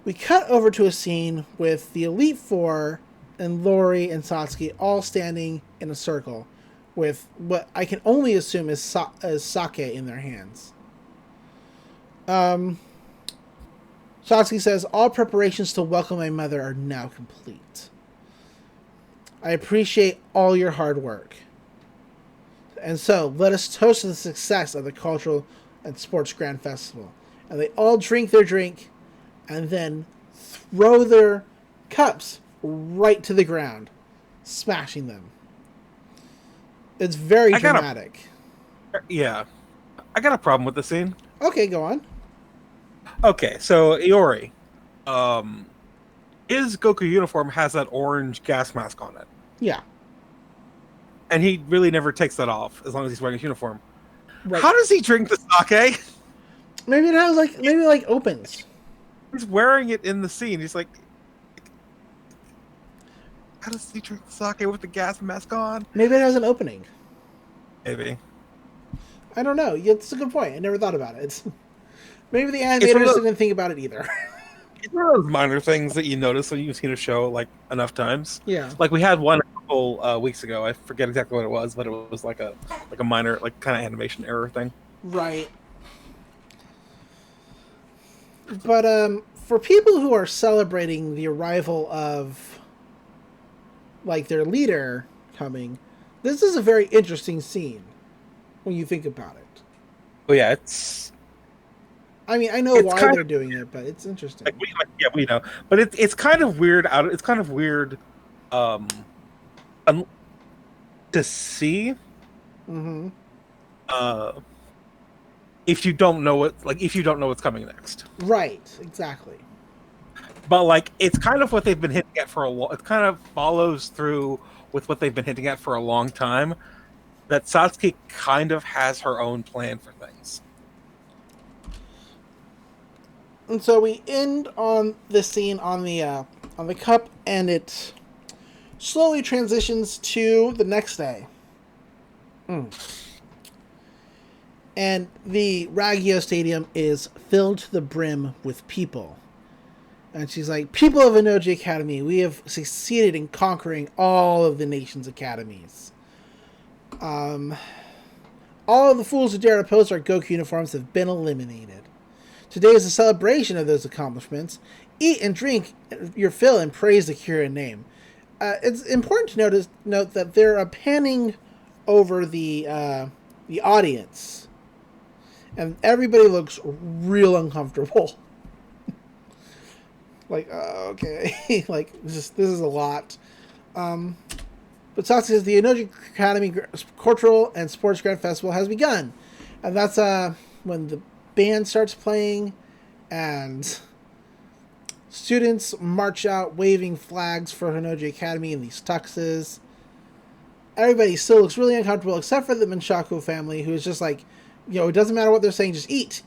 We cut over to a scene with the Elite Four and Lori and Satsuki all standing in a circle with what I can only assume is sake in their hands. Satsuki says, all preparations to welcome my mother are now complete. I appreciate all your hard work. And so, let us toast to the success of the Cultural and Sports Grand Festival. And they all drink their drink and then throw their cups right to the ground, smashing them. It's very dramatic. Yeah. I got a problem with the scene. Okay, go on. Okay, so Iori, his Goku uniform has that orange gas mask on it. Yeah. And he really never takes that off as long as he's wearing his uniform. Right. How does he drink the sake? Maybe it has opens. He's wearing it in the scene. He's like, how does he drink the sake with the gas mask on? Maybe it has an opening. Maybe. I don't know. It's a good point. I never thought about it. Maybe the animators didn't think about it either. It's one of those minor things that you notice when you've seen a show enough times. Yeah. Like we had one a couple weeks ago. I forget exactly what it was, but it was like a minor kind of animation error thing. Right. But for people who are celebrating the arrival of their leader coming, this is a very interesting scene when you think about it. Well, yeah, it's. I mean, I know why they're doing it, but it's interesting. We know, but it's kind of weird. It's kind of weird, to see. Mm-hmm. If you don't know what's coming next. Right. Exactly. But it's kind of what they've been hinting at for a while. It kind of follows through with what they've been hinting at for a long time. That Satsuki kind of has her own plan for things. And so we end on this scene on the cup, and it slowly transitions to the next day. And the Ragyo Stadium is filled to the brim with people. And she's like, people of Inoji Academy, we have succeeded in conquering all of the nation's academies. All of the fools who dare oppose our Goku uniforms have been eliminated. Today is a celebration of those accomplishments. Eat and drink your fill and praise the Kiryuin name. It's important to note that they're panning over the audience, and everybody looks real uncomfortable. Okay, this is a lot. But Satsuki says the Inoji Academy Cultural and Sports Grand Festival has begun. And that's when the band starts playing, and students march out waving flags for Honoji Academy in these tuxes. Everybody still looks really uncomfortable except for the Menchaku family, who is just like, it doesn't matter what they're saying, just eat.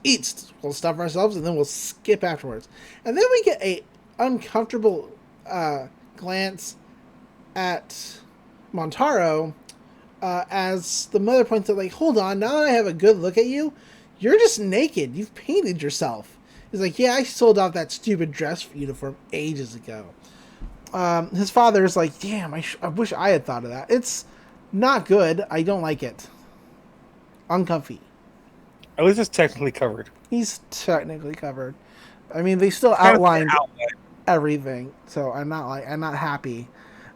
We'll stuff ourselves and then we'll skip afterwards. And then we get a uncomfortable glance at Montaro as the mother points out, like, hold on, now that I have a good look at you, you're just naked. You've painted yourself. He's like, yeah, I sold off that stupid dress uniform ages ago. His father is like, damn, I wish I had thought of that. It's not good. I don't like it. Uncomfy. At least it's technically covered. He's technically covered. I mean, they still outlined everything, so I'm not happy.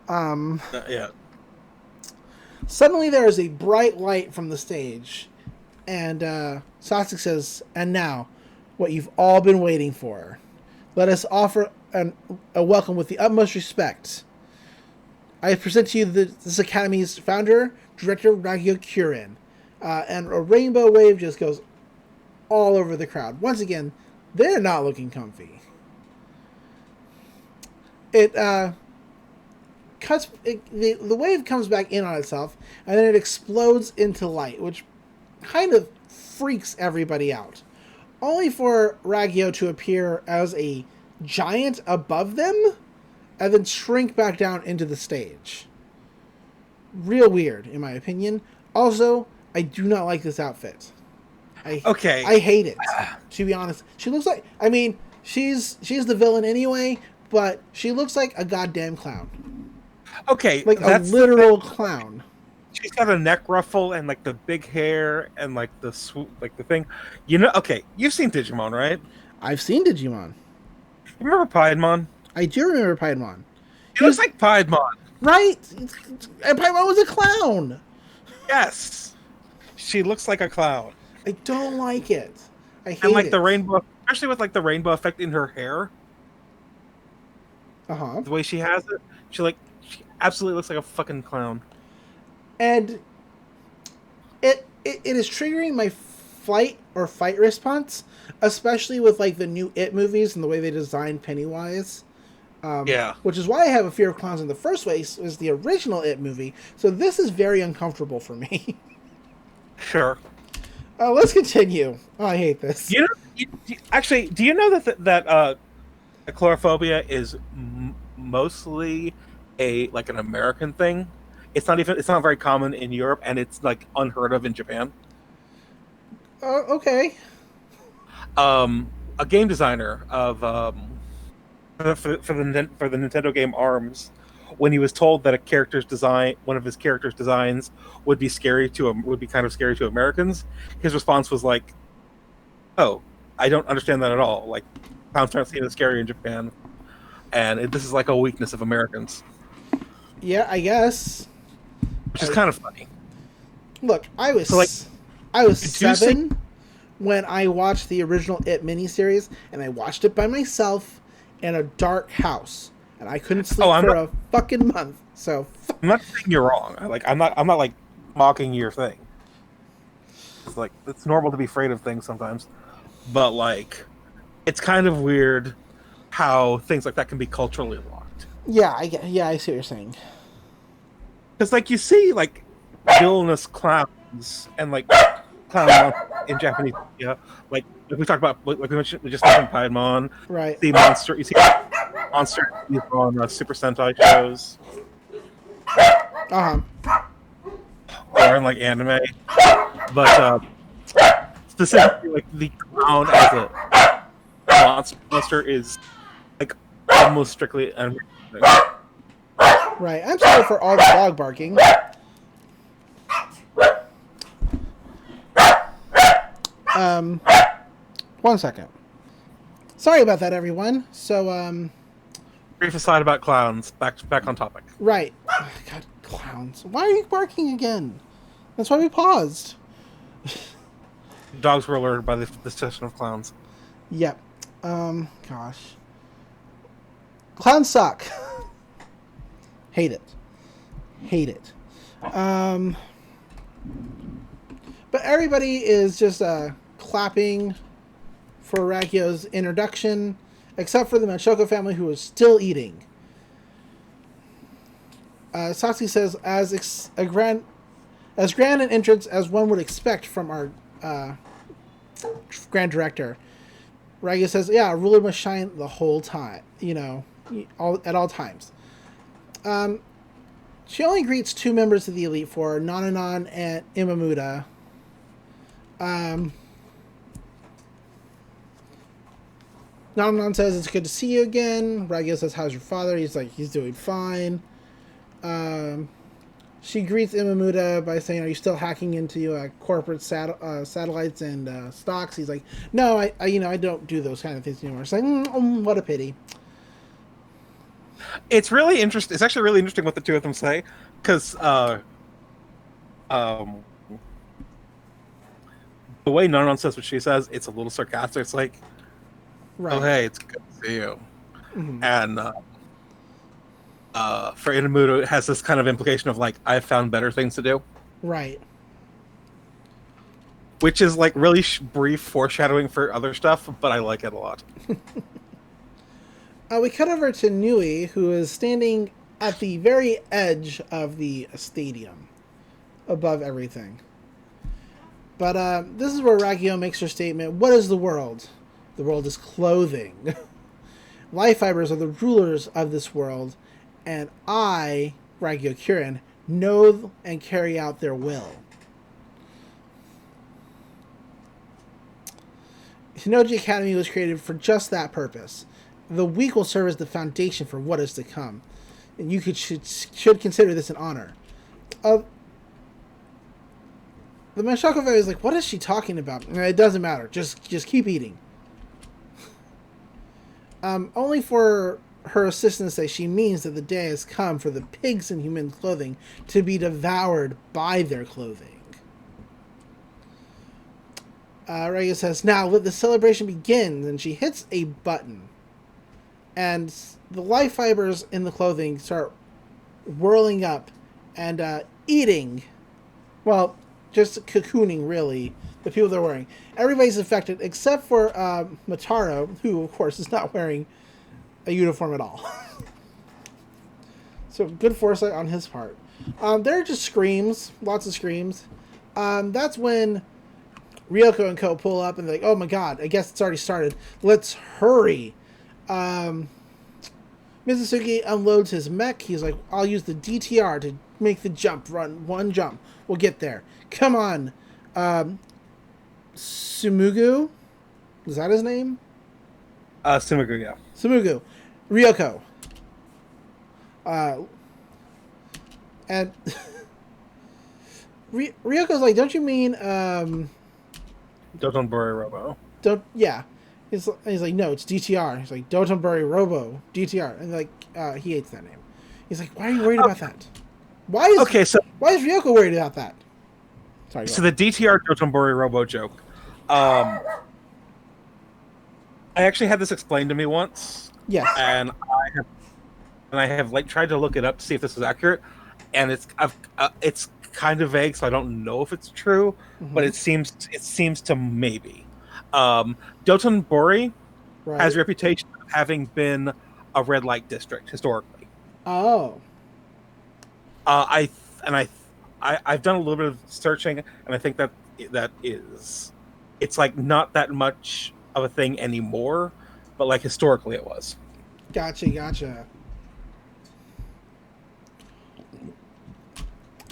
Yeah. Suddenly there is a bright light from the stage, and Sasuke says, and now, what you've all been waiting for. Let us offer a welcome with the utmost respect. I present to you this Academy's founder, Director Ragyo Kiryuin. And a rainbow wave just goes all over the crowd. Once again, they're not looking comfy. The wave comes back in on itself, and then it explodes into light, which kind of freaks everybody out. Only for Ragyo to appear as a giant above them, and then shrink back down into the stage. Real weird, in my opinion. Also, I do not like this outfit. I hate it, to be honest. She looks like, I mean, she's the villain anyway, but she looks like a goddamn clown. Okay, like a literal clown. She's got a neck ruffle and like the big hair and like the swoop, like the thing. You know, okay, you've seen Digimon, right? I've seen Digimon. You remember Piedmon? I do remember Piedmon. He looks like Piedmon. Right? And Piedmon was a clown. Yes. She looks like a clown. I don't like it. I hate it. And like the rainbow, especially with like the rainbow effect in her hair. Uh-huh. The way she has it, she absolutely looks like a fucking clown. And it is triggering my flight or fight response, especially with like the new It movies and the way they designed Pennywise. Yeah. Which is why I have a fear of clowns in the first place, is the original It movie. So this is very uncomfortable for me. Sure. Let's continue. Oh, I hate this. You know, actually, do you know that chlorophobia is mostly an American thing? It's not very common in Europe, and it's like unheard of in Japan. Okay. A game designer of for the Nintendo game ARMS, when he was told that one of his character's designs would be kind of scary to Americans, his response was like, "Oh, I don't understand that at all. Like, clowns aren't seen as scary in Japan, and this is like a weakness of Americans." Yeah, I guess. Which is kind of funny. Look, I was 7 when I watched the original It miniseries, and I watched it by myself in a dark house, and I couldn't sleep for a fucking month. So I'm not saying you're wrong. I'm not like mocking your thing. It's like it's normal to be afraid of things sometimes, but like it's kind of weird how things like that can be culturally locked. Yeah, I see what you're saying. Because like you see like villainous clowns and like clown in Japanese, yeah, like we talked about, like we just mentioned Piedmon, right? You see monster on Super Sentai shows, or in like anime, but specifically like the clown as a monster is like almost strictly an Right. I'm sorry for all the dog barking. One second. Sorry about that, everyone. So, brief aside about clowns. Back on topic. Right. Oh, God, clowns. Why are you barking again? That's why we paused. Dogs were alerted by the session of clowns. Yep. Gosh. Clowns suck. Hate it. But everybody is just clapping for Ragyo's introduction, except for the Manchoko family, who is still eating. Satsuki says, as grand an entrance as one would expect from our grand director. Ragyo says, yeah, a ruler must shine the whole time, at all times. She only greets 2 members of the Elite Four, Nananan and Imamuda. Nananan says, it's good to see you again. Ragyo says, how's your father? He's like, he's doing fine. She greets Imamuda by saying, are you still hacking into corporate satellites and stocks? He's like, no, I don't do those kind of things anymore. It's like, what a pity. It's really interesting. It's actually really interesting what the two of them say, because the way Nanon says what she says, it's a little sarcastic. It's like, right. Oh, hey, it's good to see you. Mm-hmm. And for Inamuto, it has this kind of implication of like, I've found better things to do. Right. Which is like really brief foreshadowing for other stuff, but I like it a lot. We cut over to Nui, who is standing at the very edge of the stadium, above everything. But this is where Ragyo makes her statement, what is the world? The world is clothing. Life fibers are the rulers of this world, and I, Ragyo Kiryuin, know and carry out their will. Hinoji Academy was created for just that purpose. The weak will serve as the foundation for what is to come. And you should consider this an honor. The Manchoko family is like, what is she talking about? It doesn't matter. Just keep eating. Only for her assistant to say she means that the day has come for the pigs in human clothing to be devoured by their clothing. Ragyo says, now let the celebration begin. And she hits a button. And the life fibers in the clothing start whirling up and eating, well, just cocooning, really, the people they're wearing. Everybody's affected, except for Mataro, who, of course, is not wearing a uniform at all. So, good foresight on his part. There are just screams, lots of screams. That's when Ryoko and Co. pull up and they're like, oh my god, I guess it's already started. Let's hurry. Mizusuki unloads his mech. He's like, I'll use the DTR to make the jump. Run one jump. We'll get there. Come on. Sumugu? Is that his name? Sumugu, yeah. Sumugu. Ryoko. And Ryoko's like, don't you mean, Dotonbori Robo. Yeah. He's like, no, it's DTR. He's like, Dotonbori Robo, DTR. And like, he hates that name. He's like, why are you worried about that? Why is Ryoko worried about that? Sorry. So the DTR Dotonbori Robo joke. I actually had this explained to me once. Yes. And I have like tried to look it up to see if this is accurate, and it's kind of vague, so I don't know if it's true, but it seems to maybe. Dotonbori has a reputation of having been a red light district historically. Oh. I've done a little bit of searching, and I think that it's like not that much of a thing anymore, but like historically it was. Gotcha.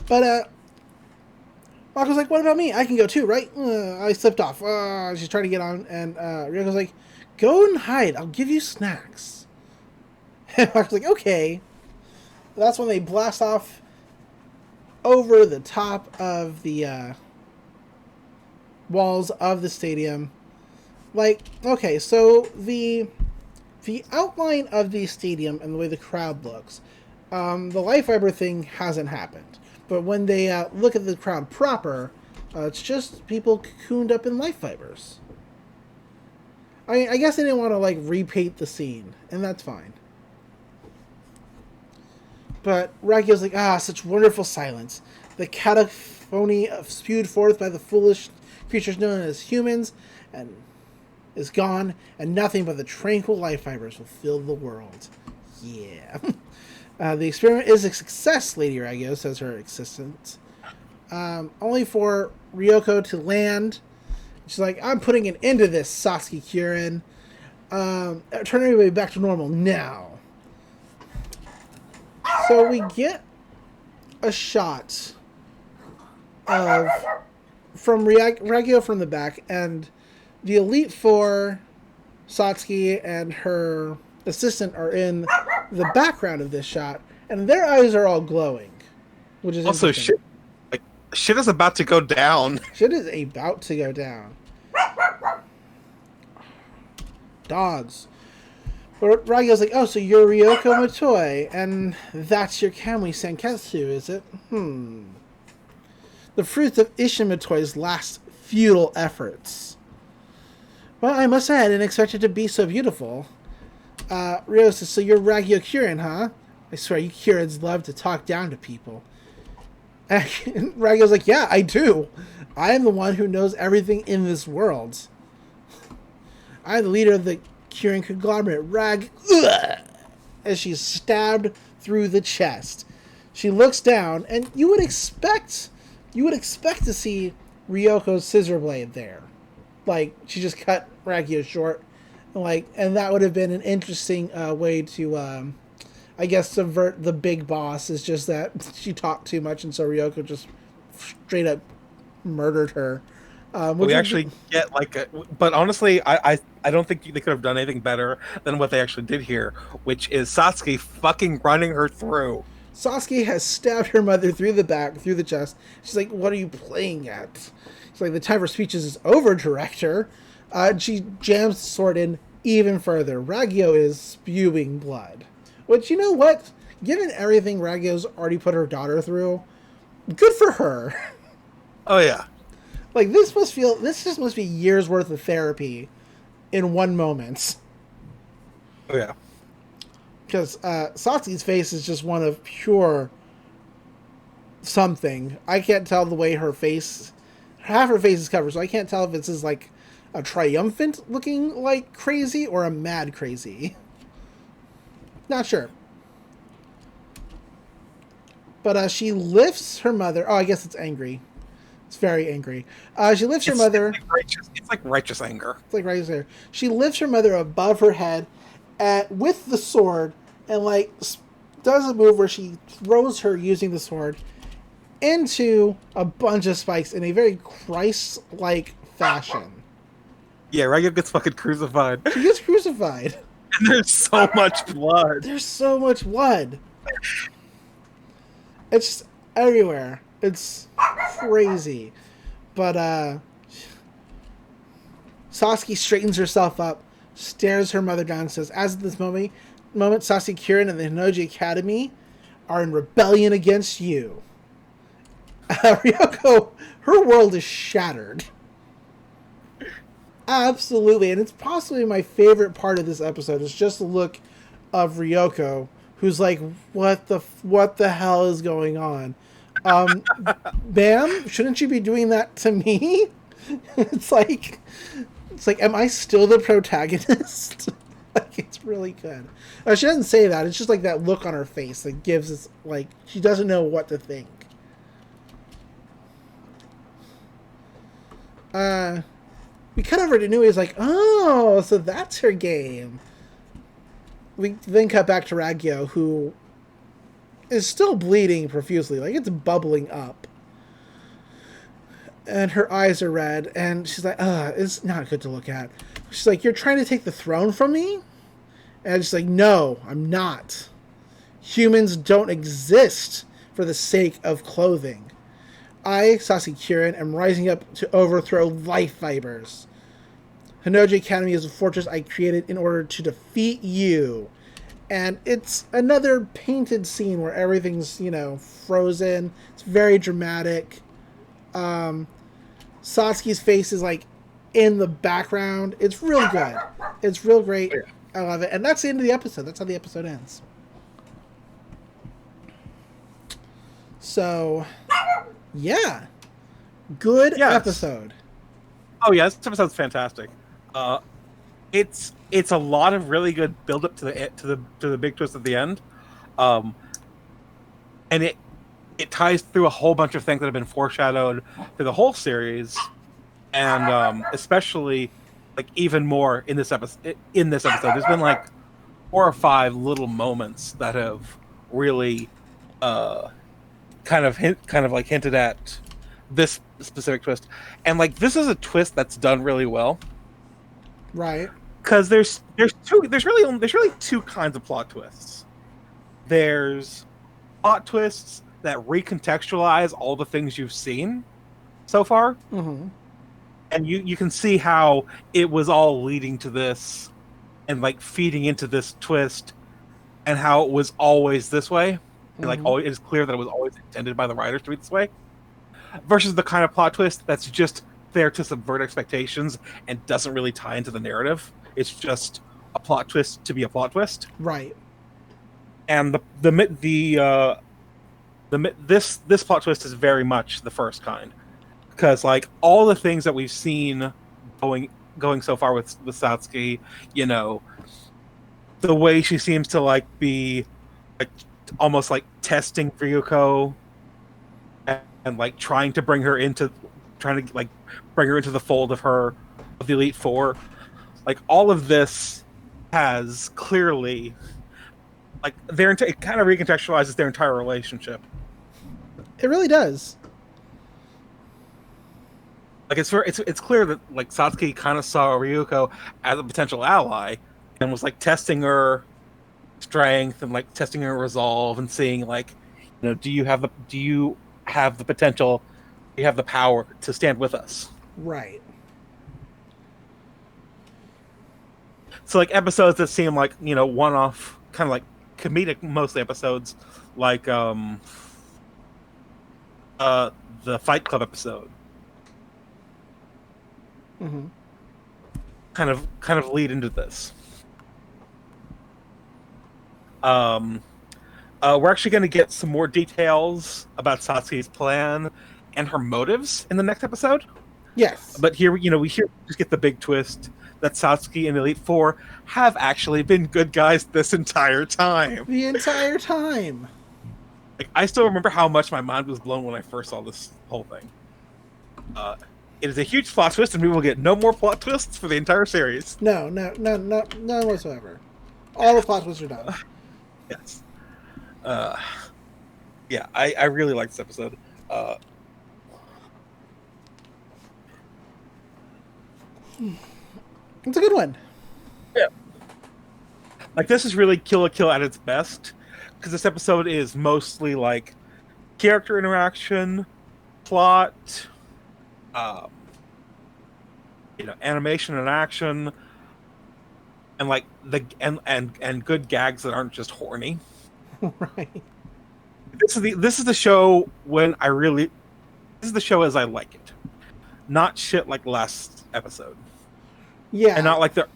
But Mako's like, what about me? I can go too, right? I slipped off. She's trying to get on, and Ryoko's like, go and hide. I'll give you snacks. And Mako's like, okay. That's when they blast off over the top of the walls of the stadium. Like, okay, so the outline of the stadium and the way the crowd looks, the life fiber thing hasn't happened. But when they look at the crowd proper, it's just people cocooned up in life fibers. I mean, I guess they didn't want to, like, repaint the scene, and that's fine. But Ragyo's like, such wonderful silence. The phony spewed forth by the foolish creatures known as humans, and is gone, and nothing but the tranquil life fibers will fill the world. Yeah. The experiment is a success, Lady Ragyo, says her assistant. Only for Ryoko to land. She's like, I'm putting an end to this, Ragyo Kiryuin. Turn everybody back to normal now. So we get a shot of from Ragyo from the back, and the Elite Four, Satsuki and her assistant, are in the background of this shot, and their eyes are all glowing, which is also shit is about to go down. Shit is about to go down. Dogs. But Ragyo's like, oh, so you're Ryoko Matoi, and that's your Kamui Senketsu, is it? The fruits of Ishin Matoi's last futile efforts. Well, I must say, I didn't expect it to be so beautiful. Ryo says, so you're Ragyo Kiryuin, huh? I swear, you Kiryuins love to talk down to people. And Ragyo's like, yeah, I do. I am the one who knows everything in this world. I am the leader of the Kiryuin conglomerate, as she's stabbed through the chest. She looks down, and you would expect to see Ryoko's scissor blade there. Like, she just cut Ragyo short, and that would have been an interesting way to, I guess, subvert the big boss. Is just that she talked too much, and so Ryoko just straight up murdered her. We actually get but honestly, I don't think they could have done anything better than what they actually did here, which is Satsuki fucking running her through. Satsuki has stabbed her mother through the back, through the chest. She's like, what are you playing at? She's like, the time for speeches is over, director. She jams the sword in even further. Ragyo is spewing blood. Which, you know what? Given everything Ragyo's already put her daughter through, good for her. Oh, yeah. Like, this just must be years worth of therapy in one moment. Oh, yeah. Because Satsuki's face is just one of pure something. I can't tell the way her face... Half her face is covered, so I can't tell if this is like a triumphant looking like crazy or a mad crazy. Not sure. But she lifts her mother... Oh, I guess it's angry. It's very angry. She lifts her mother... It's like righteous anger. It's like righteous anger. She lifts her mother above her head with the sword and, does a move where she throws her using the sword into a bunch of spikes in a very Christ-like fashion. Yeah, Ragyo gets fucking crucified. She gets crucified. And there's so much blood. There's so much blood. It's just everywhere. It's crazy. But Satsuki straightens herself up, stares her mother down, and says, as of this moment Ragyo Kiryuin and the Hinoji Academy are in rebellion against you. Ryoko, her world is shattered. Absolutely. And it's possibly my favorite part of this episode is just the look of Ryoko, who's like, what the hell is going on? Bam, shouldn't you be doing that to me? It's like, am I still the protagonist? It's really good. She doesn't say that. It's just like that look on her face that gives us, she doesn't know what to think. We cut over to Nui. Like, oh, so that's her game. We then cut back to Ragyo, who is still bleeding profusely. It's bubbling up. And her eyes are red, and she's like, it's not good to look at. She's like, you're trying to take the throne from me? And she's like, no, I'm not. Humans don't exist for the sake of clothing. I, Ragyo Kiryuin, am rising up to overthrow life fibers. Hinoji Academy is a fortress I created in order to defeat you. And it's another painted scene where everything's, frozen. It's very dramatic. Satsuki's face is, in the background. It's real good. It's real great. I love it. And that's the end of the episode. That's how the episode ends. So... yeah, Good Yes. episode. Oh yeah, this episode's fantastic. It's a lot of really good build up to the big twist at the end, and it ties through a whole bunch of things that have been foreshadowed through the whole series, and especially like even more in this episode. There's been like 4 or 5 little moments that have really kind of hinted at this specific twist, and like this is a twist that's done really well. Right. Because there's really two kinds of plot twists. There's plot twists that recontextualize all the things you've seen so far, and you can see how it was all leading to this, and like feeding into this twist, and how it was always this way. And like always, it's clear that it was always intended by the writers to be this way. Versus the kind of plot twist that's just there to subvert expectations and doesn't really tie into the narrative. It's just a plot twist to be a plot twist. Right. And this plot twist is very much the first kind, because like all the things that we've seen going so far with Satsuki, you know, the way she seems to like be like almost like testing Ryuko and like trying to bring her into the fold of the Elite Four. Like all of this has clearly like it kind of recontextualizes their entire relationship. It really does. Like it's clear that like Satsuki kind of saw Ryuko as a potential ally and was like testing her strength and like testing her resolve and seeing like, you know, do you have the potential, do you have the power to stand with us? Right. So like episodes that seem like, you know, one-off, kind of like comedic mostly episodes, like the Fight Club episode, kind of lead into this. We're actually going to get some more details about Satsuki's plan and her motives in the next episode. Yes. But here, you know, we just get the big twist that Satsuki and Elite Four have actually been good guys this entire time. The entire time. Like, I still remember how much my mind was blown when I first saw this whole thing. It is a huge plot twist, and we will get no more plot twists for the entire series. No, none whatsoever. All the plot twists are done. Yes. Yeah, I really like this episode. It's a good one. Yeah. Like, this is really Kill la Kill at its best, because this episode is mostly like character interaction, plot, you know, animation and action, and like and good gags that aren't just horny. Right. This is the show when this is the show as I like it, not shit like last episode. Yeah. And not like the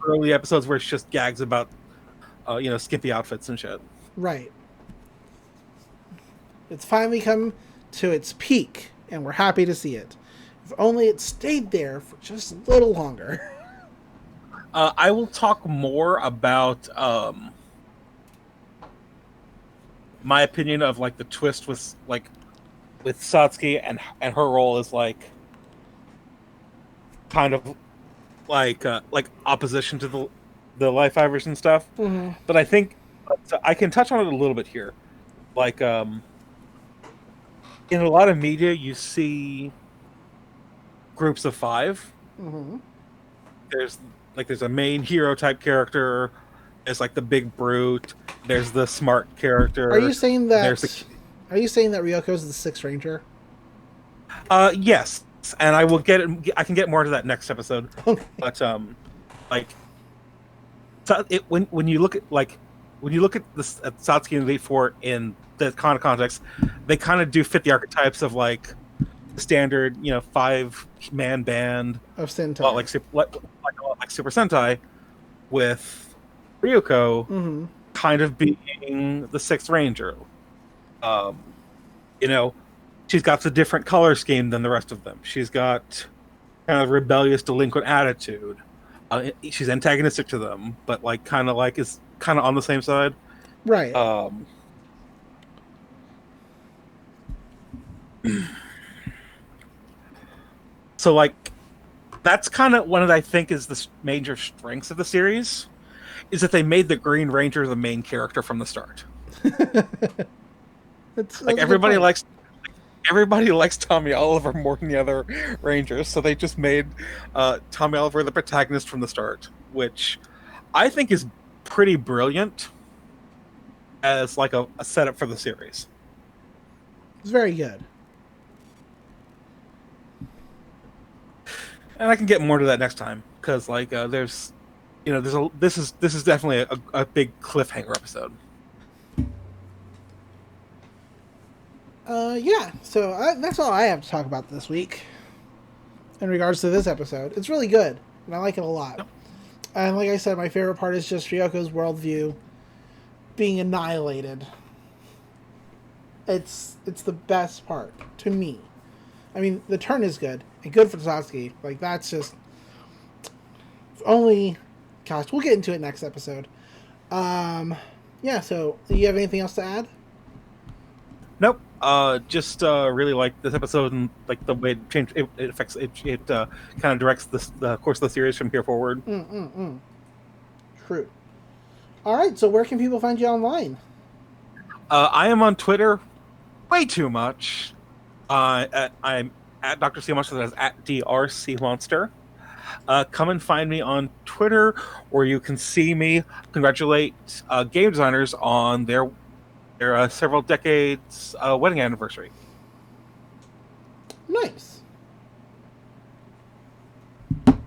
early episodes where it's just gags about you know, skimpy outfits and shit. Right. It's finally come to its peak, and we're happy to see it. If only it stayed there for just a little longer. I will talk more about my opinion of like the twist with Satsuki and her role as like kind of like opposition to the Life Fivers and stuff. Mm-hmm. But I think I can touch on it a little bit here. Like in a lot of media, you see groups of 5. Mm-hmm. There's a main hero type character. There's like the big brute. There's the smart character. Are you saying that Ryoko is the Sixth Ranger? Yes, and I will I can get more into that next episode. Okay. But like, when you look at this at Satsuki and Elite Four in the kind of context, they kind of do fit the archetypes of like standard, you know, 5-man band Of Sentai. like Super Sentai, with Ryuko kind of being the Sixth Ranger. You know, she's got the different color scheme than the rest of them. She's got kind of rebellious, delinquent attitude. She's antagonistic to them, but like kind of like is kind of on the same side. Right. So like that's kind of one of I think is the major strengths of the series, is that they made the Green Ranger the main character from the start. That's like everybody likes Tommy Oliver more than the other Rangers, so they just made Tommy Oliver the protagonist from the start, which I think is pretty brilliant as like a setup for the series. It's very good. And I can get more to that next time because like this is definitely a big cliffhanger episode. Yeah, so that's all I have to talk about this week in regards to this episode. It's really good, and I like it a lot. Yep. And like I said, my favorite part is just Ryoko's worldview being annihilated. It's the best part to me. I mean, the turn is good, and good for Satsuki. Like, that's just... Only... Gosh, we'll get into it next episode. Yeah, so, do you have anything else to add? Nope. Just really like this episode and like the way it changed. It affects it. It kind of directs the course of the series from here forward. True. All right. So where can people find you online? I am on Twitter way too much. I'm at Dr. C Monster. That's at DRC Monster. Come and find me on Twitter, where you can see me congratulate game designers on their several decades wedding anniversary. Nice. How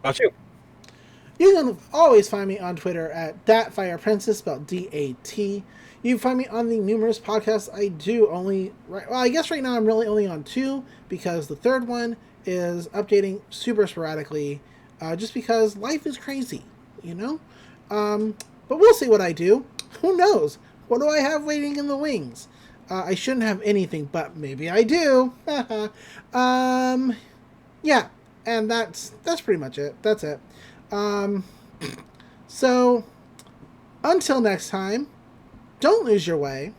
about you? You can always find me on Twitter at DatFirePrincess, spelled D-A-T. You can find me on the numerous podcasts I do I guess right now I'm really only on 2, because the third one is updating super sporadically, just because life is crazy, you know? But we'll see what I do. Who knows? What do I have waiting in the wings? I shouldn't have anything, but maybe I do. Yeah, and that's pretty much it. That's it. So, until next time, don't lose your way.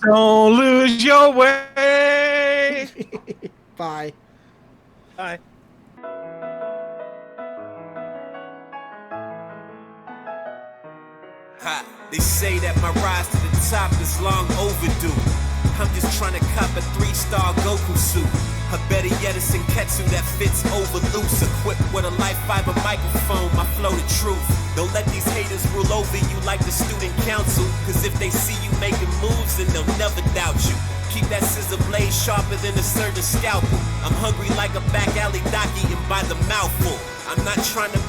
Don't lose your way. Bye. Bye. They say that my rise to the top is long overdue. I'm just trying to cop a 3-star Goku suit. A better yet, a Senketsu that fits over loose. Equipped with a light fiber microphone, my flow the truth. Don't let these haters rule over you like the student council. Cause if they see you making moves, then they'll never doubt you. Keep that scissor blade sharper than a surgeon's scalpel. I'm hungry like a back alley docky and by the mouthful. I'm not trying to